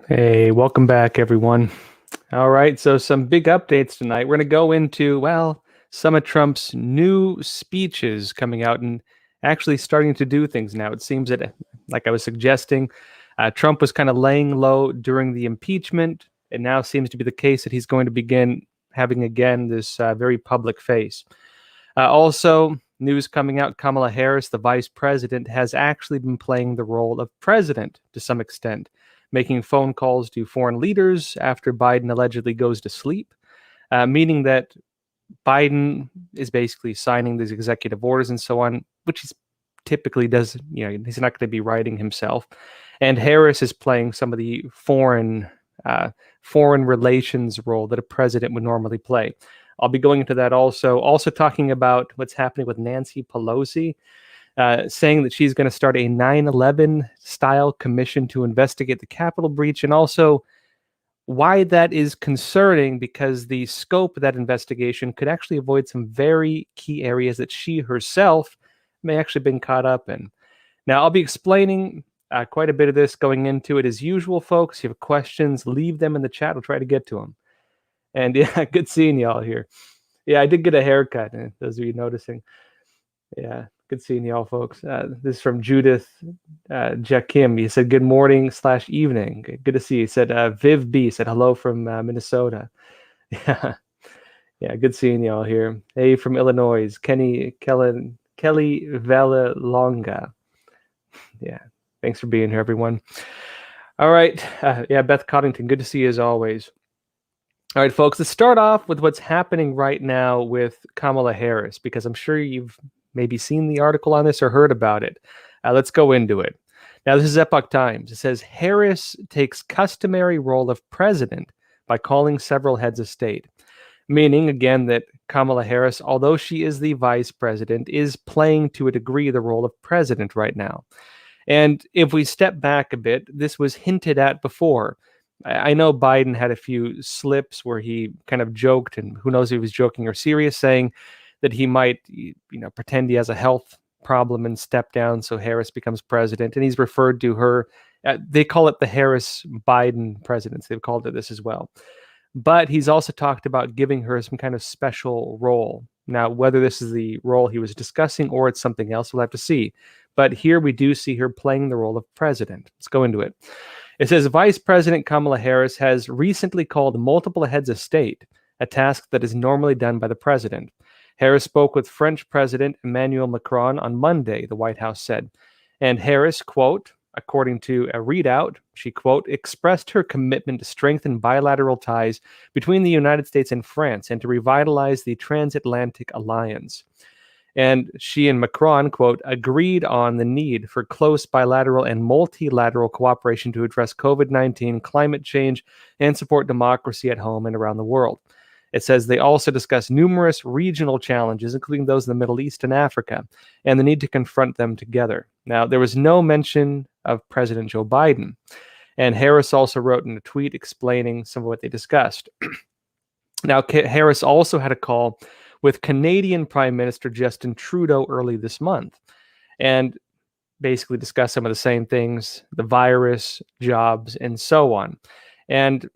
Hey, welcome back, everyone. All right, so some big updates tonight. We're going to go into, some of Trump's new speeches coming out and actually starting to do things now. It seems that, like I was suggesting, Trump was kind of laying low during the impeachment. It now seems to be the case that he's going to begin having again this very public face. Also, news coming out, Kamala Harris, the vice president, has actually been playing the role of president to some extent, making phone calls to foreign leaders after Biden allegedly goes to sleep, meaning that Biden is basically signing these executive orders and so on, which he typically does. He's not going to be writing himself. And Harris is playing some of the foreign relations role that a president would normally play. I'll be going into that also. Also talking about what's happening with Nancy Pelosi, saying that she's going to start a 9/11 style commission to investigate the Capitol breach, and also why that is concerning because the scope of that investigation could actually avoid some very key areas that she herself may actually have been caught up in. Now, I'll be explaining quite a bit of this going into it as usual, folks. If you have questions, leave them in the chat. I'll try to get to them. And yeah, good seeing y'all here. Yeah, I did get a haircut, those of you noticing. Yeah, good seeing y'all, folks. This is from Judith Jakim. He said, good morning / evening. Good to see you. He said, Viv B said, hello from Minnesota. Yeah, yeah, good seeing y'all here. Hey, from Illinois. Kelly Vallalonga. Yeah, thanks for being here, everyone. All right. Yeah, Beth Coddington, good to see you as always. All right, folks, let's start off with what's happening right now with Kamala Harris, because I'm sure you've maybe seen the article on this or heard about it. Let's go into it. Now, this is Epoch Times. It says, Harris takes customary role of president by calling several heads of state, meaning, again, that Kamala Harris, although she is the vice president, is playing to a degree the role of president right now. And if we step back a bit, this was hinted at before. I know Biden had a few slips where he kind of joked, and who knows if he was joking or serious, saying that he might, pretend he has a health problem and step down so Harris becomes president. And he's referred to her, they call it the Harris-Biden presidency. They've called it this as well. But he's also talked about giving her some kind of special role. Now, whether this is the role he was discussing or it's something else, we'll have to see. But here we do see her playing the role of president. Let's go into it. It says, Vice President Kamala Harris has recently called multiple heads of state, a task that is normally done by the president. Harris spoke with French President Emmanuel Macron on Monday, the White House said. And Harris, quote, according to a readout, she, quote, expressed her commitment to strengthen bilateral ties between the United States and France and to revitalize the transatlantic alliance. And she and Macron, quote, agreed on the need for close bilateral and multilateral cooperation to address COVID-19, climate change, and support democracy at home and around the world. It says they also discussed numerous regional challenges, including those in the Middle East and Africa, and the need to confront them together. Now, there was no mention of President Joe Biden. And Harris also wrote in a tweet explaining some of what they discussed. Now, Harris also had a call with Canadian Prime Minister Justin Trudeau early this month, and basically discussed some of the same things, the virus, jobs, and so on. And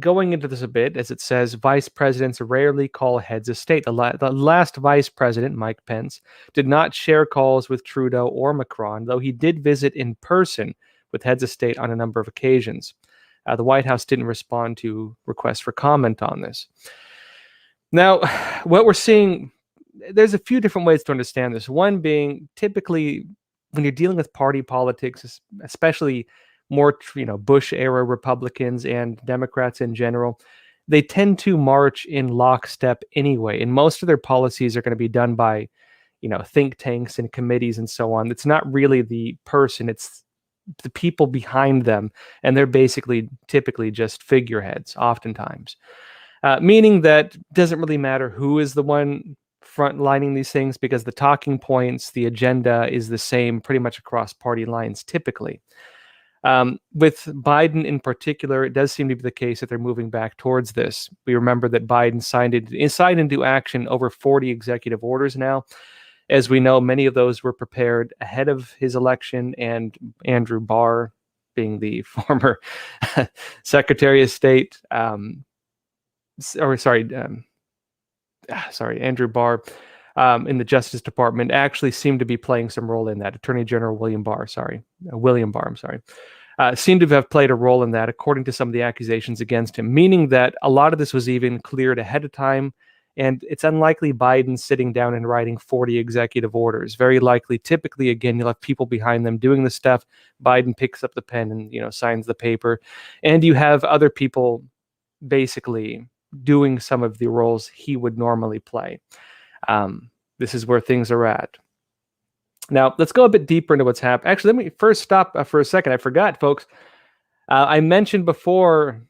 going into this a bit, as it says, vice presidents rarely call heads of state. The last vice president, Mike Pence, did not share calls with Trudeau or Macron, though he did visit in person with heads of state on a number of occasions. The White House didn't respond to requests for comment on this. Now, what we're seeing, there's a few different ways to understand this. One being, typically, when you're dealing with party politics, especially more, Bush-era Republicans and Democrats in general, they tend to march in lockstep anyway. And most of their policies are going to be done by, think tanks and committees and so on. It's not really the person, it's the people behind them. And they're typically just figureheads, oftentimes. Meaning that it doesn't really matter who is the one frontlining these things, because the talking points, the agenda is the same pretty much across party lines typically. With Biden in particular, it does seem to be the case that they're moving back towards this. We remember that Biden signed into action over 40 executive orders now. As we know, many of those were prepared ahead of his election, and Andrew Barr being the former Secretary of State, Andrew Barr, in the Justice Department, actually seemed to be playing some role in that. Attorney General William Barr, seemed to have played a role in that, according to some of the accusations against him, meaning that a lot of this was even cleared ahead of time. And it's unlikely Biden sitting down and writing 40 executive orders. Very likely, typically, again, you'll have people behind them doing the stuff. Biden picks up the pen and, signs the paper. And you have other people basically doing some of the roles he would normally play. This is where things are at. Now, let's go a bit deeper into what's happened. Actually, let me first stop for a second. I forgot, folks. I mentioned before,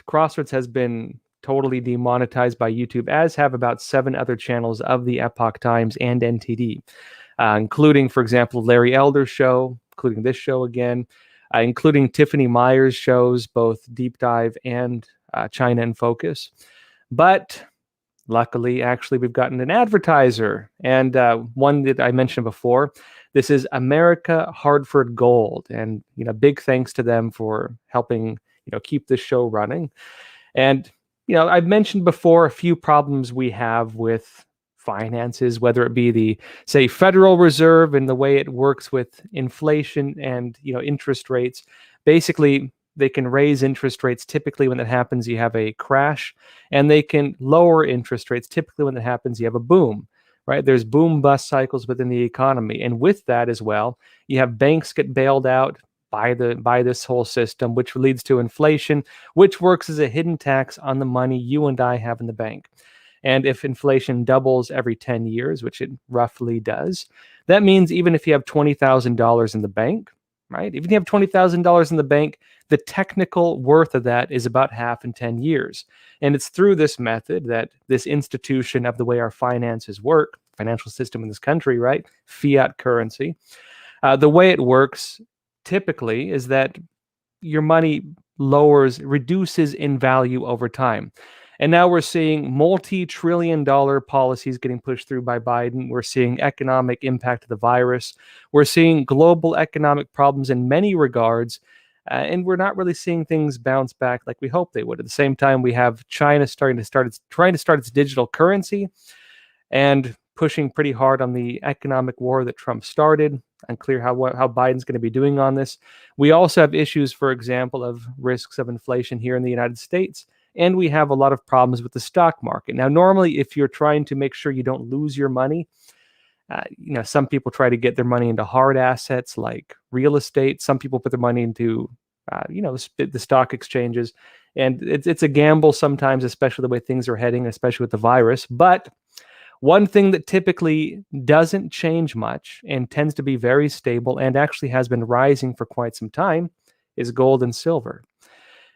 Crossroads has been totally demonetized by YouTube, as have about 7 other channels of the Epoch Times and NTD, including, for example, Larry Elder's show, including this show again, including Tiffany Meyer's shows, both Deep Dive and China in Focus. But luckily, actually, we've gotten an advertiser, and one that I mentioned before. This is America Hartford Gold, and big thanks to them for helping keep this show running. And I've mentioned before a few problems we have with finances, whether it be the, say, Federal Reserve and the way it works with inflation and interest rates. Basically, they can raise interest rates. Typically, when that happens, you have a crash, and they can lower interest rates. Typically, when that happens, you have a boom, right? There's boom-bust cycles within the economy. And with that as well, you have banks get bailed out by this whole system, which leads to inflation, which works as a hidden tax on the money you and I have in the bank. And if inflation doubles every 10 years, which it roughly does, that means even if you have $20,000 in the bank, right? Even if you have $20,000 in the bank, the technical worth of that is about half in 10 years. And it's through this method that this institution of the way our finances work, financial system in this country, right? Fiat currency. The way it works typically is that your money reduces in value over time. And now we're seeing multi-trillion-dollar policies getting pushed through by Biden. We're seeing economic impact of the virus. We're seeing global economic problems in many regards. And we're not really seeing things bounce back like we hoped they would. At the same time, we have China trying to start its digital currency and pushing pretty hard on the economic war that Trump started. Unclear how Biden's going to be doing on this. We also have issues, for example, of risks of inflation here in the United States. And we have a lot of problems with the stock market. Now, normally, if you're trying to make sure you don't lose your money, some people try to get their money into hard assets like real estate. Some people put their money into, the stock exchanges. And it's a gamble sometimes, especially the way things are heading, especially with the virus. But one thing that typically doesn't change much and tends to be very stable and actually has been rising for quite some time is gold and silver.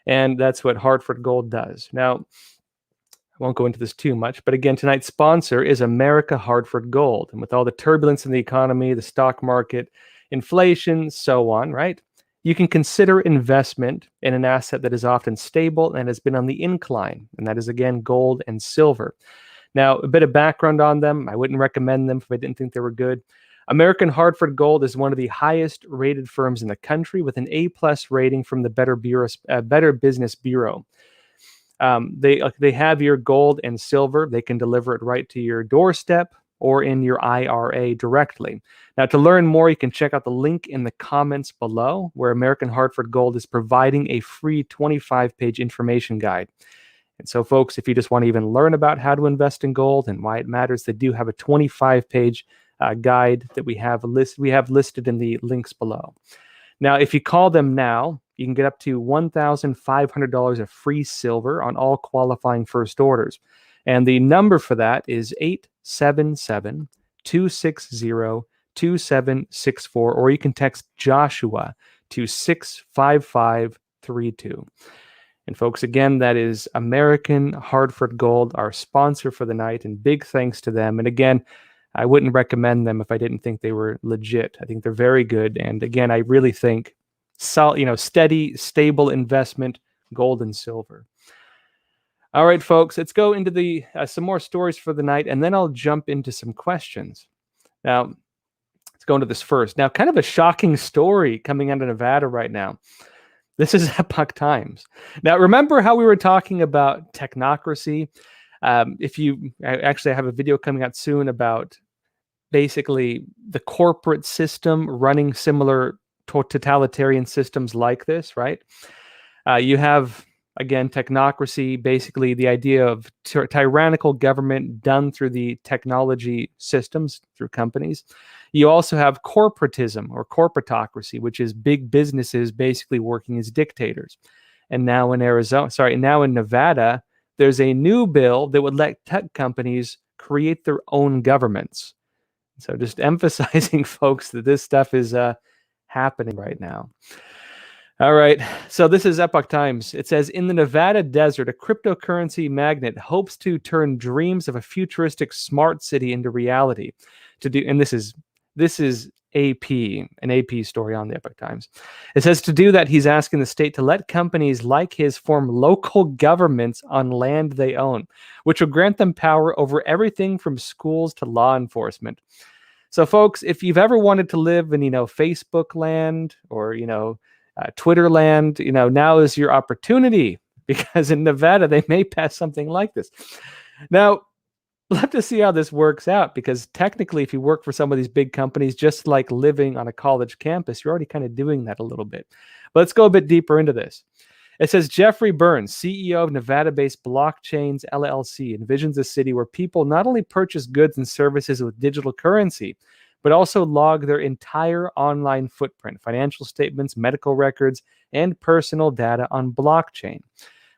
And that's what Hartford Gold does. Now, I won't go into this too much, but again, tonight's sponsor is America Hartford Gold. And with all the turbulence in the economy, the stock market, inflation, so on, right? You can consider investment in an asset that is often stable and has been on the incline. And that is, again, gold and silver. Now, a bit of background on them. I wouldn't recommend them if I didn't think they were good. American Hartford Gold is one of the highest rated firms in the country with an A+ rating from the Better Business Bureau. They have your gold and silver. They can deliver it right to your doorstep or in your IRA directly. Now, to learn more, you can check out the link in the comments below, where American Hartford Gold is providing a free 25-page information guide. And so, folks, if you just want to even learn about how to invest in gold and why it matters, they do have a 25-page guide that we have listed in the links below. Now, if you call them now, you can get up to $1,500 of free silver on all qualifying first orders. And the number for that is 877-260-2764, or you can text Joshua to 65532. And folks, again, that is American Hartford Gold, our sponsor for the night, and big thanks to them. And again, I wouldn't recommend them if I didn't think they were legit. I think they're very good. And again, I really think steady, stable investment, gold and silver. All right, folks, let's go into some more stories for the night, and then I'll jump into some questions. Now, Let's go into this first. Now, kind of a shocking story coming out of Nevada right now. This is Epoch Times. Now, remember how we were talking about technocracy? I have a video coming out soon about basically the corporate system running similar totalitarian systems like this, right? You have, again, technocracy, basically the idea of tyrannical government done through the technology systems, through companies. You also have corporatism or corporatocracy, which is big businesses basically working as dictators. And now in Nevada, there's a new bill that would let tech companies create their own governments. So just emphasizing, folks, that this stuff is happening right now. All right, so this is Epoch Times. It says, in the Nevada desert, a cryptocurrency magnate hopes to turn dreams of a futuristic smart city into reality. And this is an AP story on the Epoch Times. It says to do that, he's asking the state to let companies like his form local governments on land they own, which will grant them power over everything from schools to law enforcement. So, folks, if you've ever wanted to live in, Facebook land or, Twitter land, now is your opportunity, because in Nevada, they may pass something like this. Now, we'll have to see how this works out, because technically, if you work for some of these big companies, just like living on a college campus, you're already kind of doing that a little bit. But let's go a bit deeper into this. It says Jeffrey Burns, CEO of Nevada-based Blockchains LLC, envisions a city where people not only purchase goods and services with digital currency, but also log their entire online footprint, financial statements, medical records, and personal data on blockchain.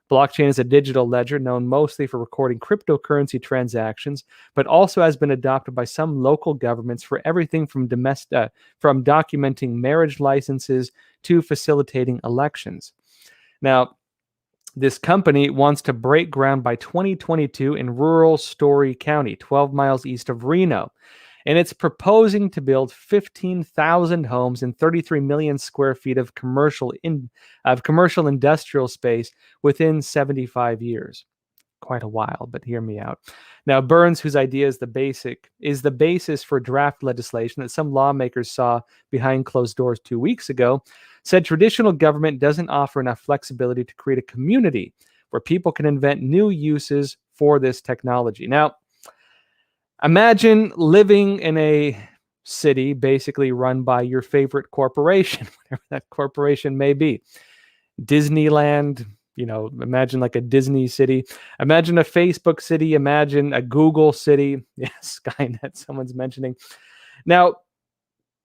Blockchain is a digital ledger known mostly for recording cryptocurrency transactions, but also has been adopted by some local governments for everything from documenting marriage licenses to facilitating elections. Now, this company wants to break ground by 2022 in rural Story County, 12 miles east of Reno. And it's proposing to build 15,000 homes and 33 million square feet of commercial industrial space within 75 years. Quite a while, but hear me out. Now, Burns, whose idea is the basis for draft legislation that some lawmakers saw behind closed doors 2 weeks ago, said traditional government doesn't offer enough flexibility to create a community where people can invent new uses for this technology. Now, imagine living in a city basically run by your favorite corporation, whatever that corporation may be. Disneyland, imagine like a Disney city. Imagine a Facebook city. Imagine a Google city. Yes, Skynet, someone's mentioning. Now,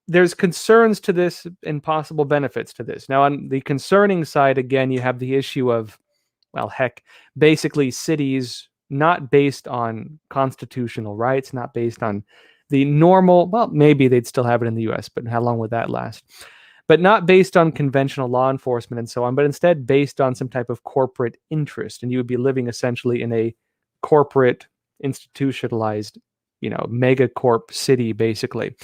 there's concerns to this and possible benefits to this. Now, on the concerning side, again, you have the issue of, basically cities not based on constitutional rights, not based on the normal, maybe they'd still have it in the US, but how long would that last? But not based on conventional law enforcement and so on, but instead based on some type of corporate interest. And you would be living essentially in a corporate, institutionalized, megacorp city, basically.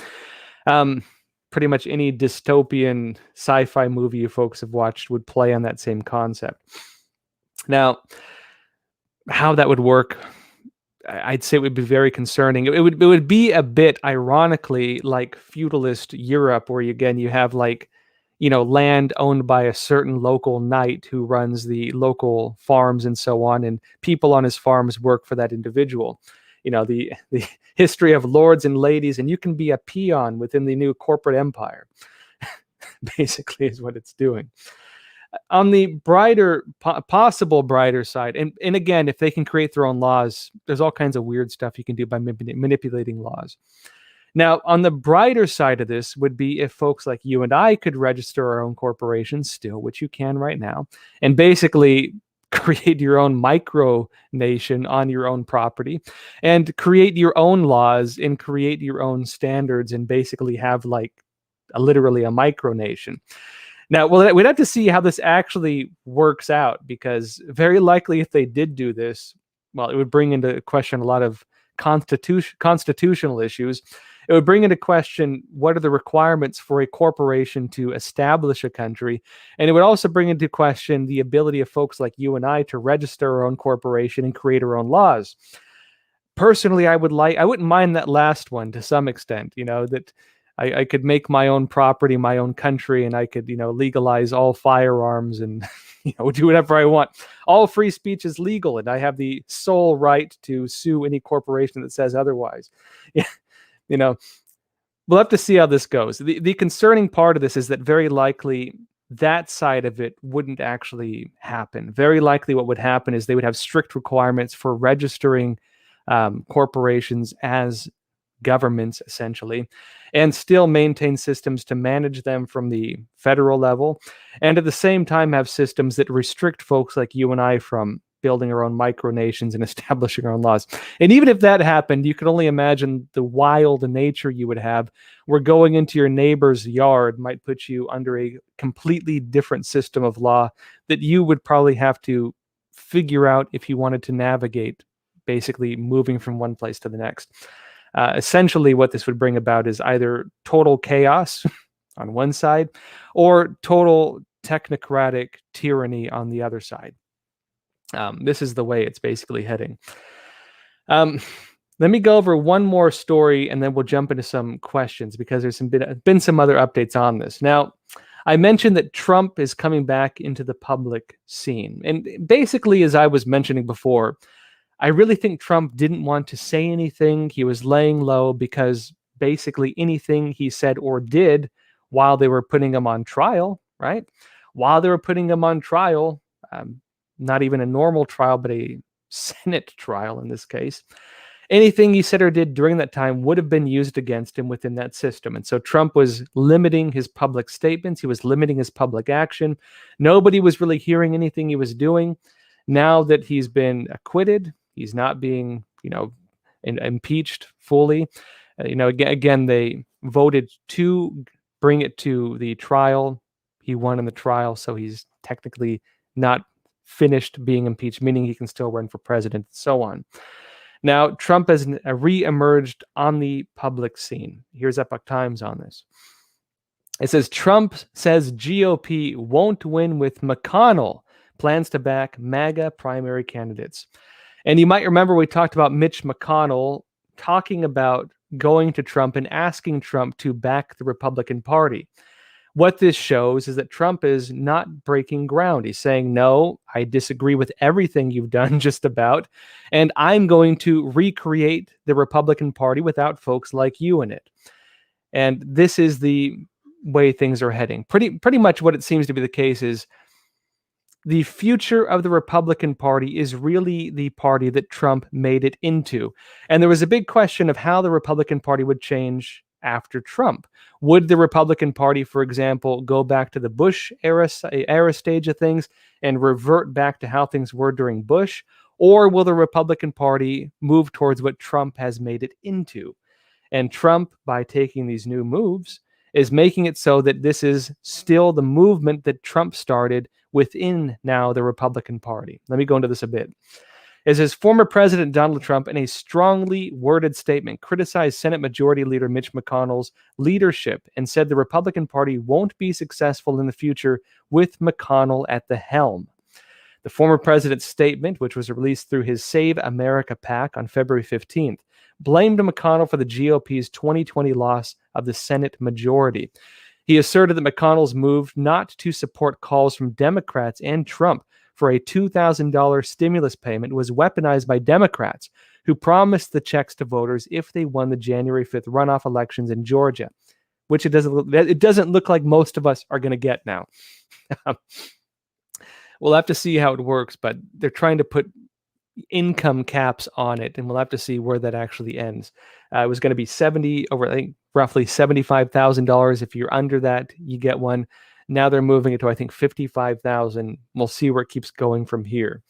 Pretty much any dystopian sci-fi movie you folks have watched would play on that same concept. Now, how that would work, I'd say it would be very concerning. It would be a bit ironically like feudalist Europe, where you have land owned by a certain local knight who runs the local farms and so on, and people on his farms work for that individual. The history of lords and ladies, and you can be a peon within the new corporate empire, basically is what it's doing. On the possible brighter side, and again, if they can create their own laws, there's all kinds of weird stuff you can do by manipulating laws. Now, on the brighter side of this would be if folks like you and I could register our own corporations still, which you can right now, and basically create your own micro nation on your own property and create your own laws and create your own standards and basically have literally a micronation. Now, we'd have to see how this actually works out, because very likely if they did do this, it would bring into question a lot of constitutional issues. It would bring into question what are the requirements for a corporation to establish a country. And it would also bring into question the ability of folks like you and I to register our own corporation and create our own laws. Personally, I wouldn't mind that last one to some extent, that I could make my own property, my own country, and I could, legalize all firearms and, do whatever I want. All free speech is legal, and I have the sole right to sue any corporation that says otherwise. Yeah, we'll have to see how this goes. The concerning part of this is that very likely that side of it wouldn't actually happen. Very likely what would happen is they would have strict requirements for registering corporations as governments, essentially, and still maintain systems to manage them from the federal level, and at the same time have systems that restrict folks like you and I from building our own micronations and establishing our own laws. And even if that happened, you could only imagine the wild nature you would have, where going into your neighbor's yard might put you under a completely different system of law that you would probably have to figure out if you wanted to navigate, basically moving from one place to the next. Essentially, what this would bring about is either total chaos on one side or total technocratic tyranny on the other side. This is the way it's basically heading. Let me go over one more story and then we'll jump into some questions because there's been some other updates on this. Now, I mentioned that Trump is coming back into the public scene. And basically, as I was mentioning before, I really think Trump didn't want to say anything. He was laying low because basically anything he said or did while they were putting him on trial, right? While they were putting him on trial, not even a normal trial, but a Senate trial in this case, anything he said or did during that time would have been used against him within that system. And so Trump was limiting his public statements. He was limiting his public action. Nobody was really hearing anything he was doing. Now that he's been acquitted, he's not being, impeached fully. Again, they voted to bring it to the trial. He won in the trial, so he's technically not finished being impeached, meaning he can still run for president and so on. Now, Trump has re-emerged on the public scene. Here's Epoch Times on this. It says, Trump says GOP won't win with McConnell, plans to back MAGA primary candidates. And you might remember we talked about Mitch McConnell talking about going to Trump and asking Trump to back the Republican Party. What this shows is that Trump is not breaking ground. He's saying, no, I disagree with everything you've done just about, and I'm going to recreate the Republican Party without folks like you in it. And this is the way things are heading. Pretty much what it seems to be the case is the future of the Republican Party is really the party that Trump made it into. And there was a big question of how the Republican Party would change after Trump. Would the Republican Party, for example, go back to the Bush era stage of things and revert back to how things were during Bush? Or will the Republican Party move towards what Trump has made it into? And Trump, by taking these new moves, is making it so that this is still the movement that Trump started within now the Republican Party. Let me go into this a bit. It says, former President Donald Trump, in a strongly worded statement, criticized Senate Majority Leader Mitch McConnell's leadership and said the Republican Party won't be successful in the future with McConnell at the helm. The former president's statement, which was released through his Save America PAC on February 15th, blamed McConnell for the GOP's 2020 loss of the Senate majority. He asserted that McConnell's move not to support calls from Democrats and Trump for a $2,000 stimulus payment was weaponized by Democrats who promised the checks to voters if they won the January 5th runoff elections in Georgia, which it doesn't look like most of us are going to get now. We'll have to see how it works, but they're trying to put income caps on it, and we'll have to see where that actually ends. It was going to be roughly $75,000. If you're under that, you get one. Now they're moving it to, I think, $55,000. We'll see where it keeps going from here.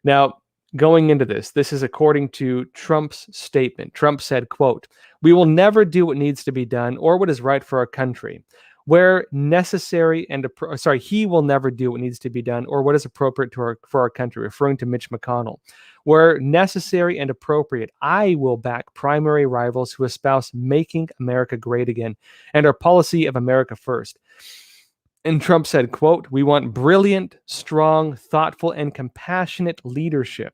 Now, going into this is according to Trump's statement. Trump said, quote, "We will never do what needs to be done or what is right for our country. Where necessary and he will never do what needs to be done or what is appropriate for our country," referring to Mitch McConnell. "Where necessary and appropriate, I will back primary rivals who espouse making America great again and our policy of America first." And Trump said, quote, "We want brilliant, strong, thoughtful, and compassionate leadership."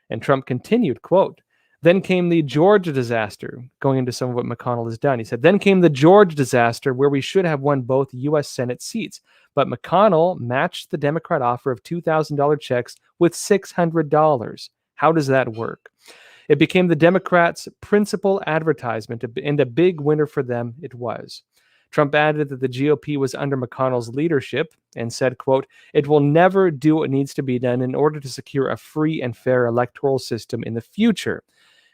And Trump continued, quote, Then came the Georgia disaster, going into some of what McConnell has done. He said, then came the Georgia disaster where we should have won both U.S. Senate seats. But McConnell matched the Democrat offer of $2,000 checks with $600. How does that work? It became the Democrats' principal advertisement, and a big winner for them it was. Trump added that the GOP was under McConnell's leadership and said, quote, it will never do what needs to be done in order to secure a free and fair electoral system in the future.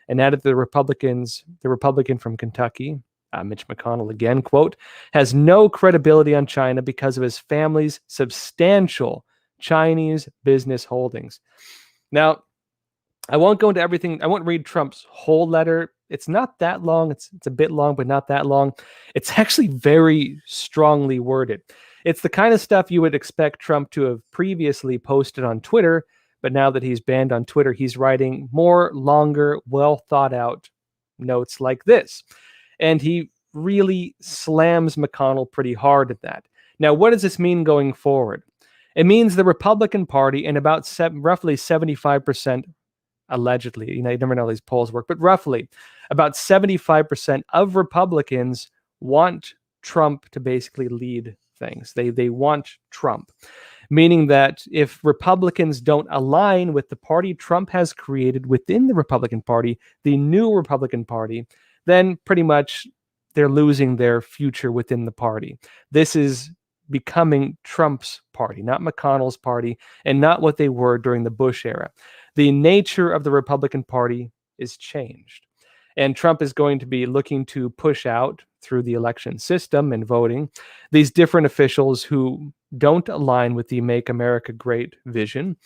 And added the Republican from Kentucky, Mitch McConnell again, quote, has no credibility on China because of his family's substantial Chinese business holdings. Now, I won't go into everything. I won't read Trump's whole letter. It's not that long. It's a bit long, but not that long. It's actually very strongly worded. It's the kind of stuff you would expect Trump to have previously posted on Twitter, but now that he's banned on Twitter, he's writing more longer, well thought out notes like this. And he really slams McConnell pretty hard at that. Now, what does this mean going forward? It means the Republican Party and about roughly 75%, allegedly, you never know how these polls work, but roughly about 75% of Republicans want Trump to basically lead things. They want Trump, meaning that if Republicans don't align with the party Trump has created within the Republican Party, the new Republican Party, then pretty much they're losing their future within the party. This is becoming Trump's party, not McConnell's party, and not what they were during the Bush era. The nature of the Republican Party is changed. And Trump is going to be looking to push out through the election system and voting these different officials who don't align with the Make America Great vision,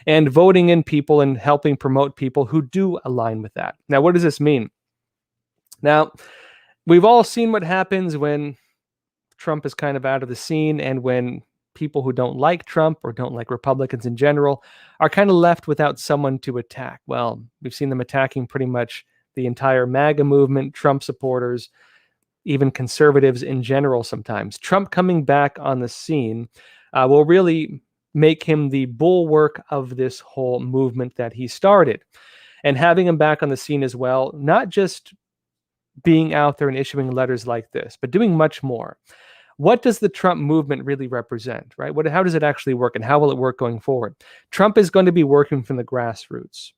and voting in people and helping promote people who do align with that. Now, what does this mean? Now, we've all seen what happens when Trump is kind of out of the scene and when people who don't like Trump or don't like Republicans in general are kind of left without someone to attack. Well, we've seen them attacking pretty much the entire MAGA movement, Trump supporters, even conservatives in general sometimes. Trump coming back on the scene will really make him the bulwark of this whole movement that he started. And having him back on the scene as well, not just being out there and issuing letters like this, but doing much more. What does the Trump movement really represent, right? How does it actually work, and how will it work going forward? Trump is going to be working from the grassroots.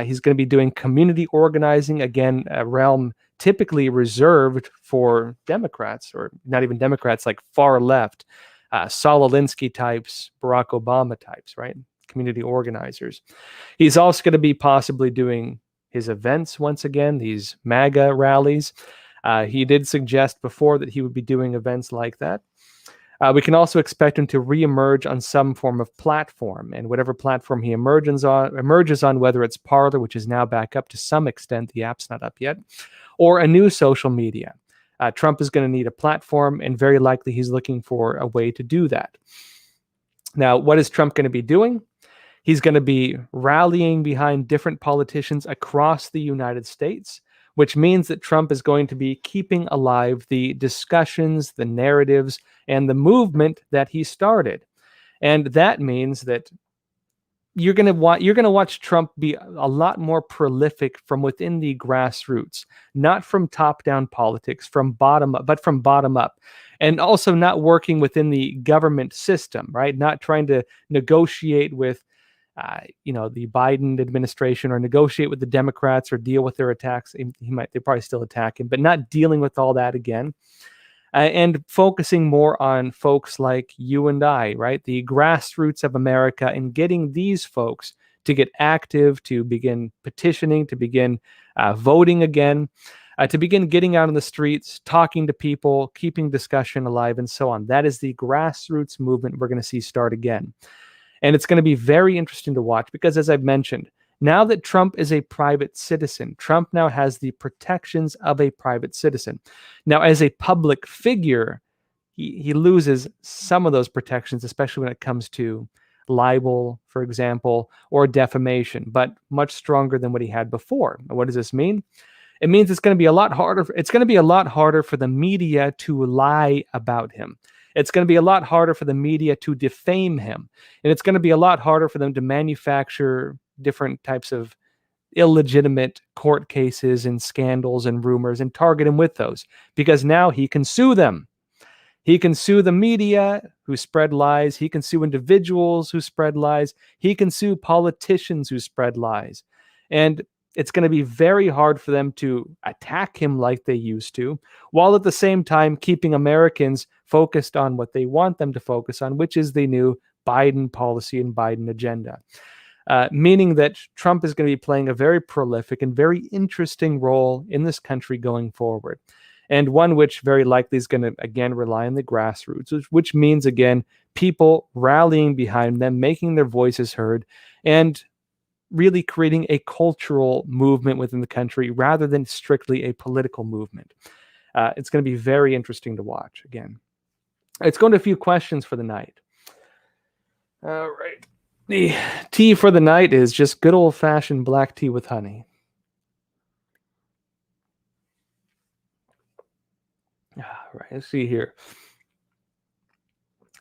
He's going to be doing community organizing, again, a realm typically reserved for Democrats, or not even Democrats, like far left, Saul Alinsky types, Barack Obama types, right? Community organizers. He's also going to be possibly doing his events once again, these MAGA rallies. He did suggest before that he would be doing events like that. We can also expect him to reemerge on some form of platform, and whatever platform he emerges on, whether it's Parler, which is now back up to some extent, the app's not up yet, or a new social media. Trump is going to need a platform, and very likely he's looking for a way to do that. Now, what is Trump going to be doing? He's going to be rallying behind different politicians across the United States, which means that Trump is going to be keeping alive the discussions, the narratives, and the movement that he started. And that means that you're going to watch Trump be a lot more prolific from within the grassroots, not from top-down politics, from bottom up, but from bottom up. And also not working within the government system, right? Not trying to negotiate with the Biden administration, or negotiate with the Democrats, or deal with their attacks. They probably still attack him, but not dealing with all that again, and focusing more on folks like you and I, right? The grassroots of America, and getting these folks to get active, to begin petitioning, to begin voting again, to begin getting out on the streets, talking to people, keeping discussion alive, and so on. That is the grassroots movement we're going to see start again. And it's going to be very interesting to watch because, as I've mentioned, now that Trump is a private citizen, Trump now has the protections of a private citizen. Now, as a public figure, he loses some of those protections, especially when it comes to libel, for example, or defamation, but much stronger than what he had before. What does this mean? It means it's going to be a lot harder. It's going to be a lot harder for the media to lie about him. It's going to be a lot harder for the media to defame him. And it's going to be a lot harder for them to manufacture different types of illegitimate court cases and scandals and rumors and target him with those, because now he can sue them. He can sue the media who spread lies. He can sue individuals who spread lies. He can sue politicians who spread lies. And it's going to be very hard for them to attack him like they used to, while at the same time keeping Americans focused on what they want them to focus on, which is the new Biden policy and Biden agenda. Meaning that Trump is going to be playing a very prolific and very interesting role in this country going forward. And one which very likely is going to, again, rely on the grassroots, which means, again, people rallying behind them, making their voices heard, and really creating a cultural movement within the country rather than strictly a political movement. It's going to be very interesting to watch, again. Let's go into a few questions for the night. All right. The tea for the night is just good old-fashioned black tea with honey. All right, let's see here.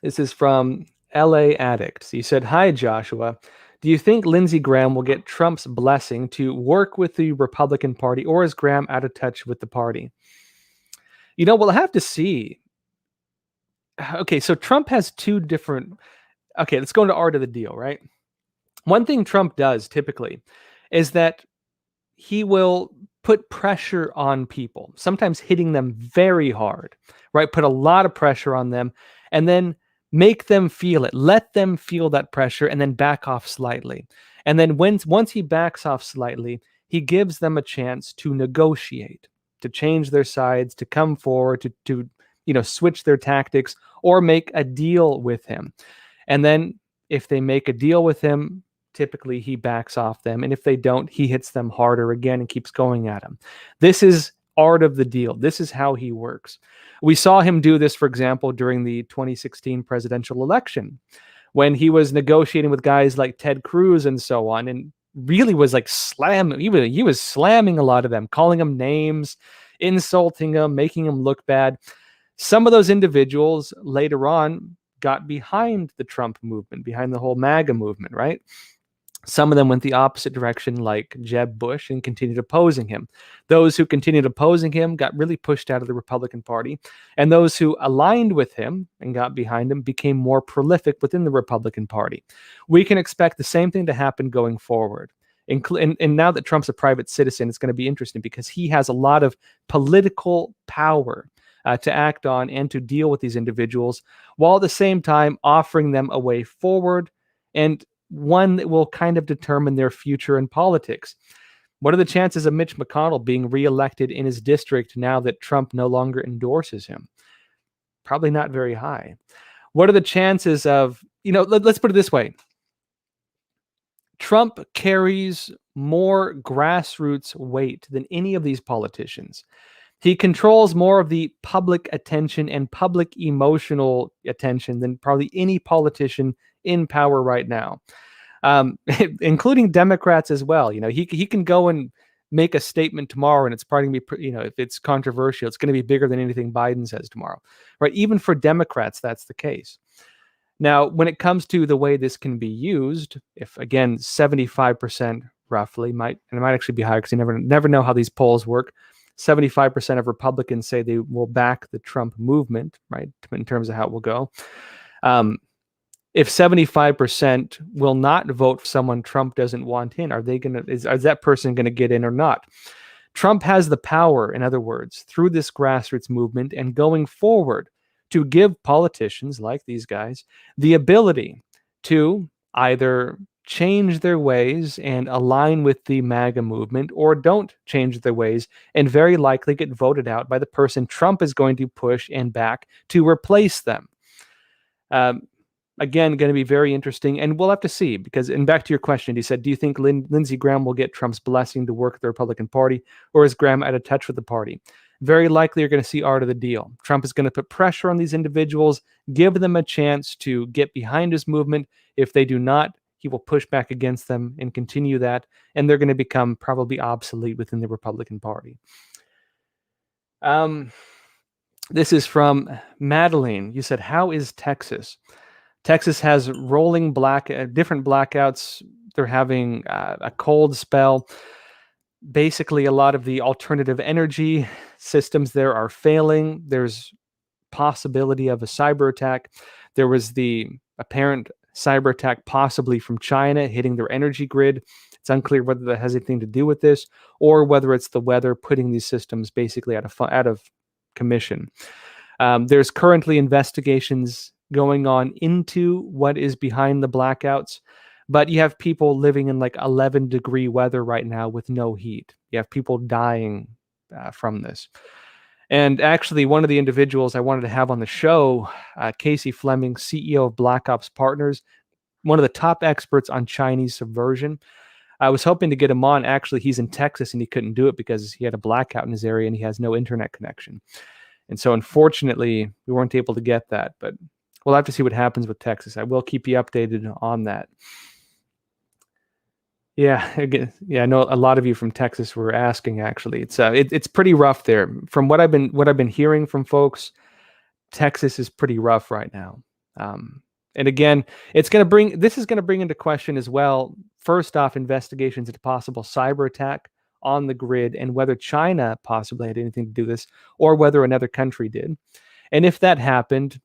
This is from LA Addict. He said, "Hi, Joshua. Do you think Lindsey Graham will get Trump's blessing to work with the Republican Party, or is Graham out of touch with the party?" We'll have to see. Okay, so Trump has two different... Okay, let's go into art of the deal, right? One thing Trump does typically is that he will put pressure on people, sometimes hitting them very hard, right? Put a lot of pressure on them and then make them feel it. Let them feel that pressure and then back off slightly. And then once he backs off slightly, he gives them a chance to negotiate, to change their sides, to come forward, to switch their tactics or make a deal with him. And then if they make a deal with him, typically he backs off them. And if they don't, he hits them harder again and keeps going at them. This is art of the deal. This is how he works. We saw him do this, for example, during the 2016 presidential election, when he was negotiating with guys like Ted Cruz and so on, and really was like slamming. He was slamming a lot of them, calling them names, insulting them, making them look bad. Some of those individuals later on got behind the Trump movement, behind the whole MAGA movement, right? Some of them went the opposite direction, like Jeb Bush, and continued opposing him. Those who continued opposing him got really pushed out of the Republican Party, and those who aligned with him and got behind him became more prolific within the Republican Party. We can expect the same thing to happen going forward. And now that Trump's a private citizen, it's going to be interesting because he has a lot of political power to act on and to deal with these individuals, while at the same time offering them a way forward, and one that will kind of determine their future in politics. What are the chances of Mitch McConnell being reelected in his district now that Trump no longer endorses him? Probably not very high. What are the chances of, let's put it this way. Trump carries more grassroots weight than any of these politicians. He controls more of the public attention and public emotional attention than probably any politician in power right now, including Democrats as well. He can go and make a statement tomorrow, and it's probably going to be, if it's controversial, it's going to be bigger than anything Biden says tomorrow, right? Even for Democrats, that's the case. Now, when it comes to the way this can be used, if again 75% roughly and it might actually be higher because you never know how these polls work. 75% of Republicans say they will back the Trump movement, right, in terms of how it will go. If 75% will not vote for someone Trump doesn't want in, is that person going to get in or not? Trump has the power, in other words, through this grassroots movement and going forward, to give politicians like these guys the ability to either change their ways and align with the MAGA movement, or don't change their ways and very likely get voted out by the person Trump is going to push and back to replace them. Again, going to be very interesting, and we'll have to see, because, and back to your question, he said, do you think Lindsey Graham will get Trump's blessing to work with the Republican Party, or is Graham out of touch with the party? Very likely you're going to see art of the deal. Trump is going to put pressure on these individuals, give them a chance to get behind his movement. If they do not, he will push back against them and continue that, and they're going to become probably obsolete within the Republican Party. This is from Madeline. You said, how is Texas? Texas has rolling different blackouts. They're having a cold spell. basically a lot of the alternative energy systems there are failing. There's possibility of a cyber attack. There was the apparent cyber attack possibly from China hitting their energy grid. It's unclear whether that has anything to do with this or whether it's the weather putting these systems basically out of commission. There's currently investigations going on into what is behind the blackouts, but you have people living in like 11-degree weather right now with no heat. You have people dying from this. And actually, one of the individuals I wanted to have on the show, Casey Fleming, CEO of Black Ops Partners, one of the top experts on Chinese subversion. I was hoping to get him on. Actually, he's in Texas and he couldn't do it because he had a blackout in his area and he has no internet connection. And so, unfortunately, we weren't able to get that. But we'll have to see what happens with Texas. I will keep you updated on that. Yeah, I know a lot of you from Texas were asking. Actually, it's pretty rough there. From what I've been hearing from folks, Texas is pretty rough right now. And again, this is going to bring into question as well. First off, investigations into possible cyber attack on the grid and whether China possibly had anything to do with this or whether another country did. And if that happened,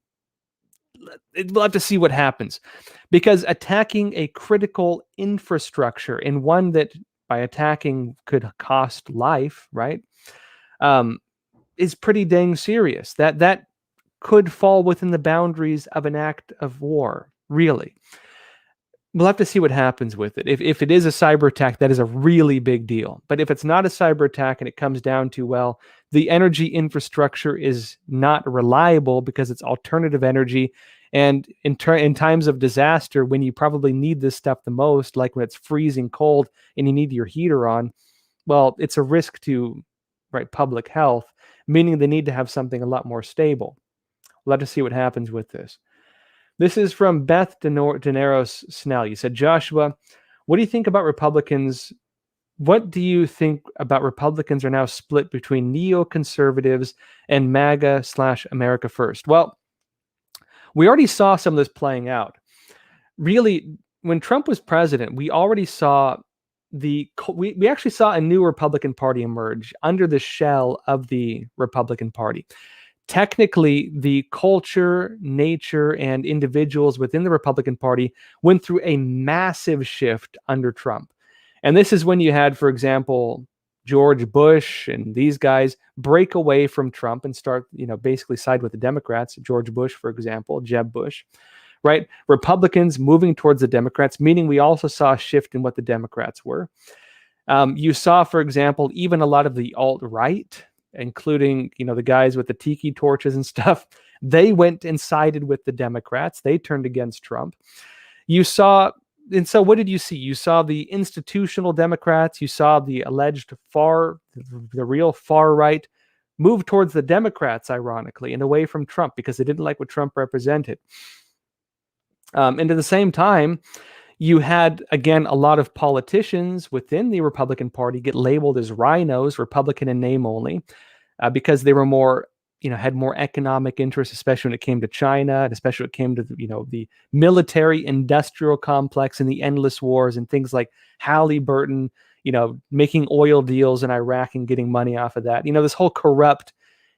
we'll have to see what happens, because attacking a critical infrastructure and one that by attacking could cost life, right, is pretty dang serious. That could fall within the boundaries of an act of war, really. We'll have to see what happens with it. If it is a cyber attack, that is a really big deal. But if it's not a cyber attack and it comes down to, well, the energy infrastructure is not reliable because it's alternative energy, and in times of disaster, when you probably need this stuff the most, like when it's freezing cold and you need your heater on, well, it's a risk to public health, meaning they need to have something a lot more stable. We'll have to see what happens with this. This is from Beth Daneros Snell. You said, Joshua, what do you think about Republicans? What do you think about Republicans are now split between neoconservatives and MAGA/America First? Well, we already saw some of this playing out. Really, when Trump was president, we already saw we actually saw a new Republican Party emerge under the shell of the Republican Party. Technically, the culture, nature, and individuals within the Republican Party went through a massive shift under Trump. And this is when you had, for example, George Bush and these guys break away from Trump and start, basically side with the Democrats. George Bush, for example, Jeb Bush, right? Republicans moving towards the Democrats, meaning we also saw a shift in what the Democrats were. You saw, for example, even a lot of the alt-right, including, the guys with the tiki torches and stuff, they went and sided with the Democrats. They turned against Trump. You saw, and so what did you see? You saw the institutional Democrats, you saw the alleged the real far right move towards the Democrats, ironically, and away from Trump because they didn't like what Trump represented. And at the same time, you had, again, a lot of politicians within the Republican Party get labeled as rhinos, Republican in name only, because they were more, had more economic interests, especially when it came to China, and especially when it came to, the military industrial complex and the endless wars and things like Halliburton, making oil deals in Iraq and getting money off of that. This whole corrupt,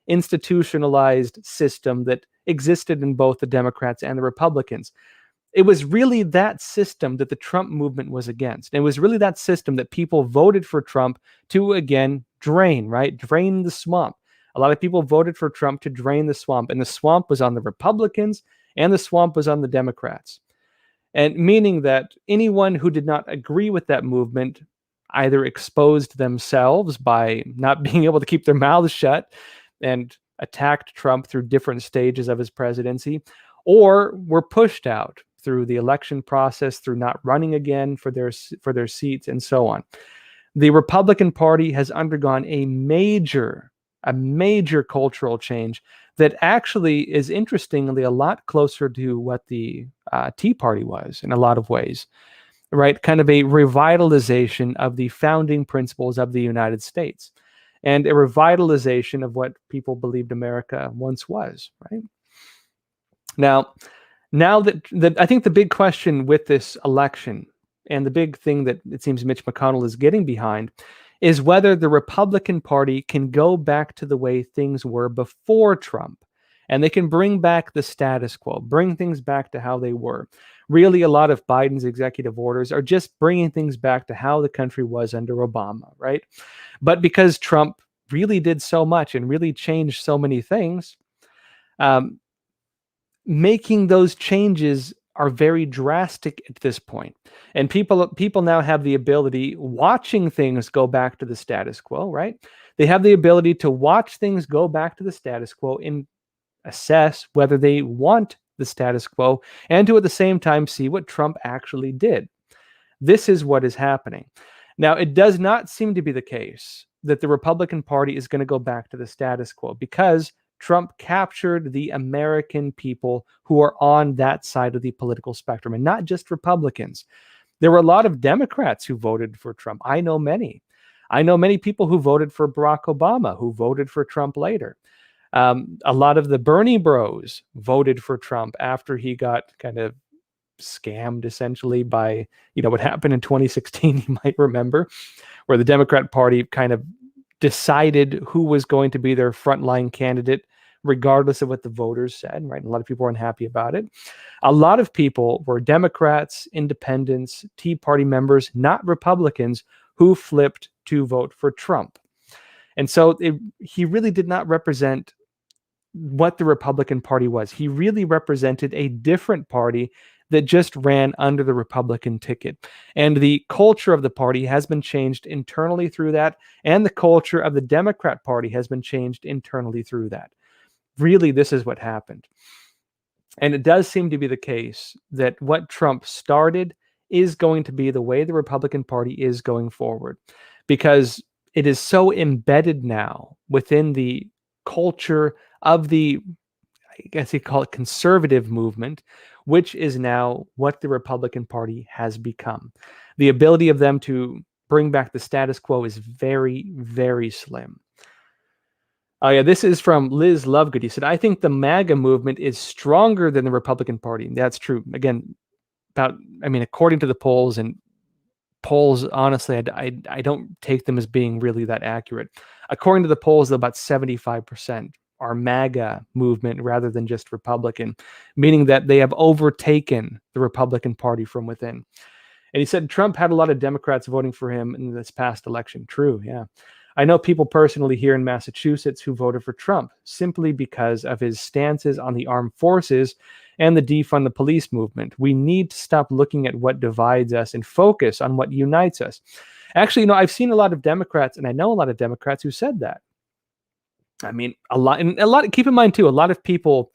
institutionalized system that existed in both the Democrats and the Republicans. It was really that system that the Trump movement was against. It was really that system that people voted for Trump to, again, drain the swamp. A lot of people voted for Trump to drain the swamp, and the swamp was on the Republicans and the swamp was on the Democrats. And meaning that anyone who did not agree with that movement either exposed themselves by not being able to keep their mouths shut and attacked Trump through different stages of his presidency, or were pushed out through the election process, through not running again for their seats, and so on. The Republican Party has undergone a major cultural change that actually is interestingly a lot closer to what the Tea Party was in a lot of ways, right? Kind of a revitalization of the founding principles of the United States and a revitalization of what people believed America once was, right? Now that I think the big question with this election and the big thing that it seems Mitch McConnell is getting behind is whether the Republican Party can go back to the way things were before Trump. And they can bring back the status quo, bring things back to how they were. Really, a lot of Biden's executive orders are just bringing things back to how the country was under Obama, right? But because Trump really did so much and really changed so many things, making those changes are very drastic at this point. And people now have the ability, watching things go back to the status quo, right? They have the ability to watch things go back to the status quo and assess whether they want the status quo, and to at the same time see what Trump actually did. This is what is happening. Now, it does not seem to be the case that the Republican Party is going to go back to the status quo, because Trump captured the American people who are on that side of the political spectrum, and not just Republicans. There were a lot of Democrats who voted for Trump. I know many. I know many people who voted for Barack Obama, who voted for Trump later. A lot of the Bernie bros voted for Trump after he got kind of scammed, essentially, by, what happened in 2016, you might remember, where the Democrat Party kind of decided who was going to be their frontline candidate, regardless of what the voters said, right? And a lot of people were unhappy about it. A lot of people were Democrats, independents, Tea Party members, not Republicans, who flipped to vote for Trump. And so he really did not represent what the Republican Party was. He really represented a different party that just ran under the Republican ticket. And the culture of the party has been changed internally through that, and the culture of the Democrat Party has been changed internally through that. Really, this is what happened. And it does seem to be the case that what Trump started is going to be the way the Republican Party is going forward, because it is so embedded now within the culture of the, I guess you call it, conservative movement, which is now what the Republican Party has become. The ability of them to bring back the status quo is very, very slim. Oh yeah, this is from Liz Lovegood. He said, I think the MAGA movement is stronger than the Republican Party. That's true. Again, according to the polls, and polls, honestly, I don't take them as being really that accurate. According to the polls, about 75% are MAGA movement rather than just Republican, meaning that they have overtaken the Republican Party from within. And he said Trump had a lot of Democrats voting for him in this past election. True, yeah. I know people personally here in Massachusetts who voted for Trump simply because of his stances on the armed forces and the defund the police movement. We need to stop looking at what divides us and focus on what unites us. Actually, I've seen a lot of Democrats, and I know a lot of Democrats who said that. A lot, keep in mind too, a lot of people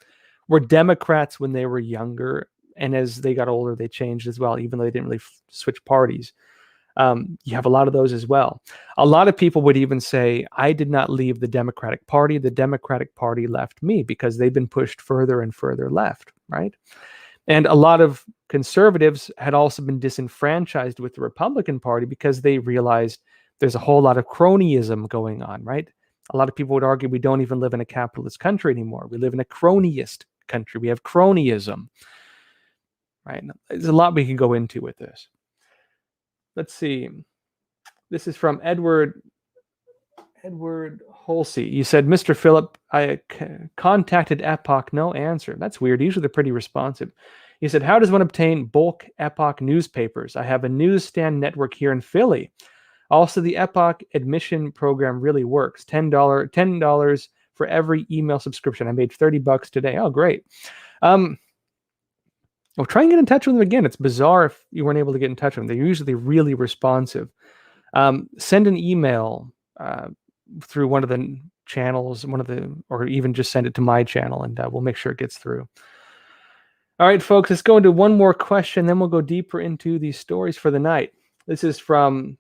were Democrats when they were younger, and as they got older, they changed as well, even though they didn't really switch parties. You have a lot of those as well. A lot of people would even say, I did not leave the Democratic Party. The Democratic Party left me, because they've been pushed further and further left, right? And a lot of conservatives had also been disenfranchised with the Republican Party because they realized there's a whole lot of cronyism going on, right? A lot of people would argue we don't even live in a capitalist country anymore. We live in a cronyist country. We have cronyism, right? There's a lot we can go into with this. Let's see. This is from Edward Holsey. You said, Mr. Philipp, I contacted Epoch, no answer. That's weird. Usually they're pretty responsive. He said, how does one obtain bulk Epoch newspapers? I have a newsstand network here in Philly. Also, the Epoch admission program really works. $10 for every email subscription. I made $30 today. Oh, great. Try and get in touch with them again. It's bizarre if you weren't able to get in touch with them. They're usually really responsive. Send an email through one of the channels, or even just send it to my channel, and we'll make sure it gets through. All right, folks, let's go into one more question, then we'll go deeper into these stories for the night. This is from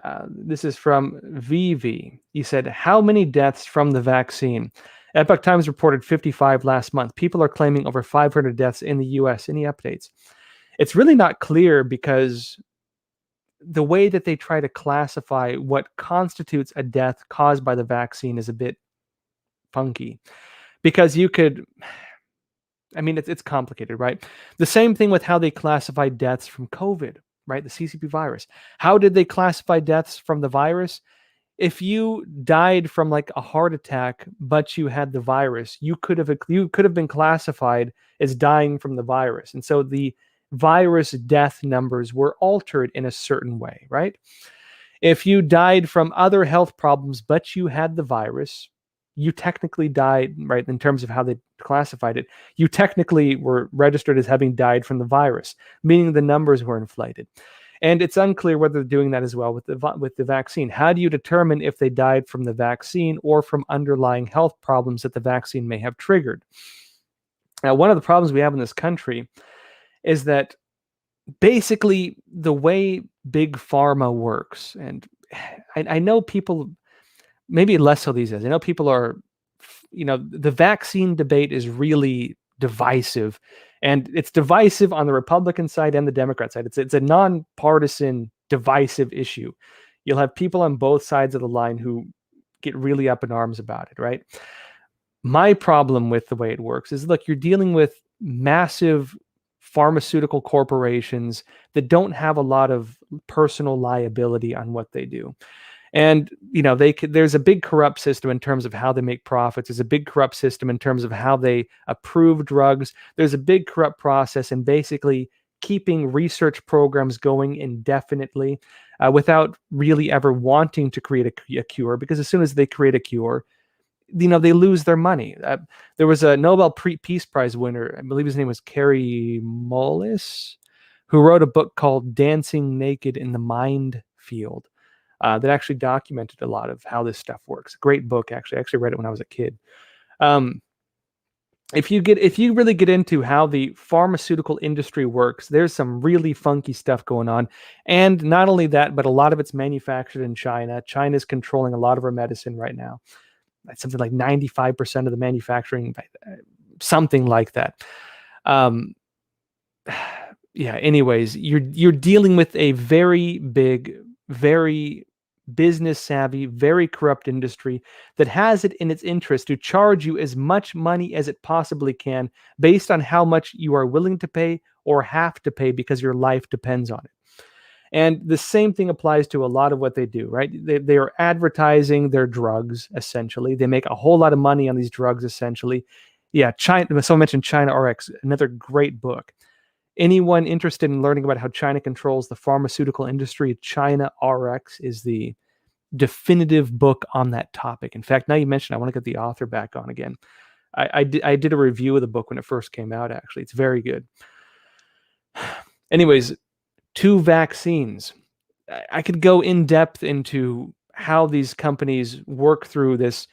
VV. He said, how many deaths from the vaccine? Epoch Times reported 55 last month. People are claiming over 500 deaths in the U.S. Any updates? It's really not clear, because the way that they try to classify what constitutes a death caused by the vaccine is a bit funky. Because you could, it's complicated, right? The same thing with how they classify deaths from COVID, right? The CCP virus. How did they classify deaths from the virus? If you died from like a heart attack, but you had the virus, you could have been classified as dying from the virus. And so the virus death numbers were altered in a certain way, right? If you died from other health problems, but you had the virus, you technically died, right? In terms of how they classified it, you technically were registered as having died from the virus, meaning the numbers were inflated. And it's unclear whether they're doing that as well with the vaccine. How do you determine if they died from the vaccine or from underlying health problems that the vaccine may have triggered? Now, one of the problems we have in this country is that basically the way big pharma works, and I know people, maybe less so these days, I know people are, the vaccine debate is really divisive, and it's divisive on the Republican side and the Democrat side. It's a nonpartisan divisive issue. You'll have people on both sides of the line who get really up in arms about it, right? My problem with the way it works is, look, you're dealing with massive pharmaceutical corporations that don't have a lot of personal liability on what they do. And there's a big corrupt system in terms of how they make profits. There's a big corrupt system in terms of how they approve drugs. There's a big corrupt process in basically keeping research programs going indefinitely without really ever wanting to create a cure, because as soon as they create a cure, they lose their money. There was a Nobel Peace Prize winner, I believe his name was Kary Mullis, who wrote a book called Dancing Naked in the Mind Field. That actually documented a lot of how this stuff works. Great book, actually. I actually read it when I was a kid. If you really get into how the pharmaceutical industry works, there's some really funky stuff going on. And not only that, but a lot of it's manufactured in China. China's controlling a lot of our medicine right now. That's something like 95% of the manufacturing, something like that. Anyways, you're dealing with a very big, very business savvy, very corrupt industry that has it in its interest to charge you as much money as it possibly can based on how much you are willing to pay or have to pay because your life depends on it. And the same thing applies to a lot of what they do, right? They are advertising their drugs, essentially. They make a whole lot of money on these drugs, essentially. Yeah, China. Someone mentioned China RX, another great book. Anyone interested in learning about how China controls the pharmaceutical industry, China RX is the definitive book on that topic. In fact, now you mentioned, I want to get the author back on again. I did a review of the book when it first came out, actually. It's very good. Anyways, to vaccines. I could go in depth into how these companies work through this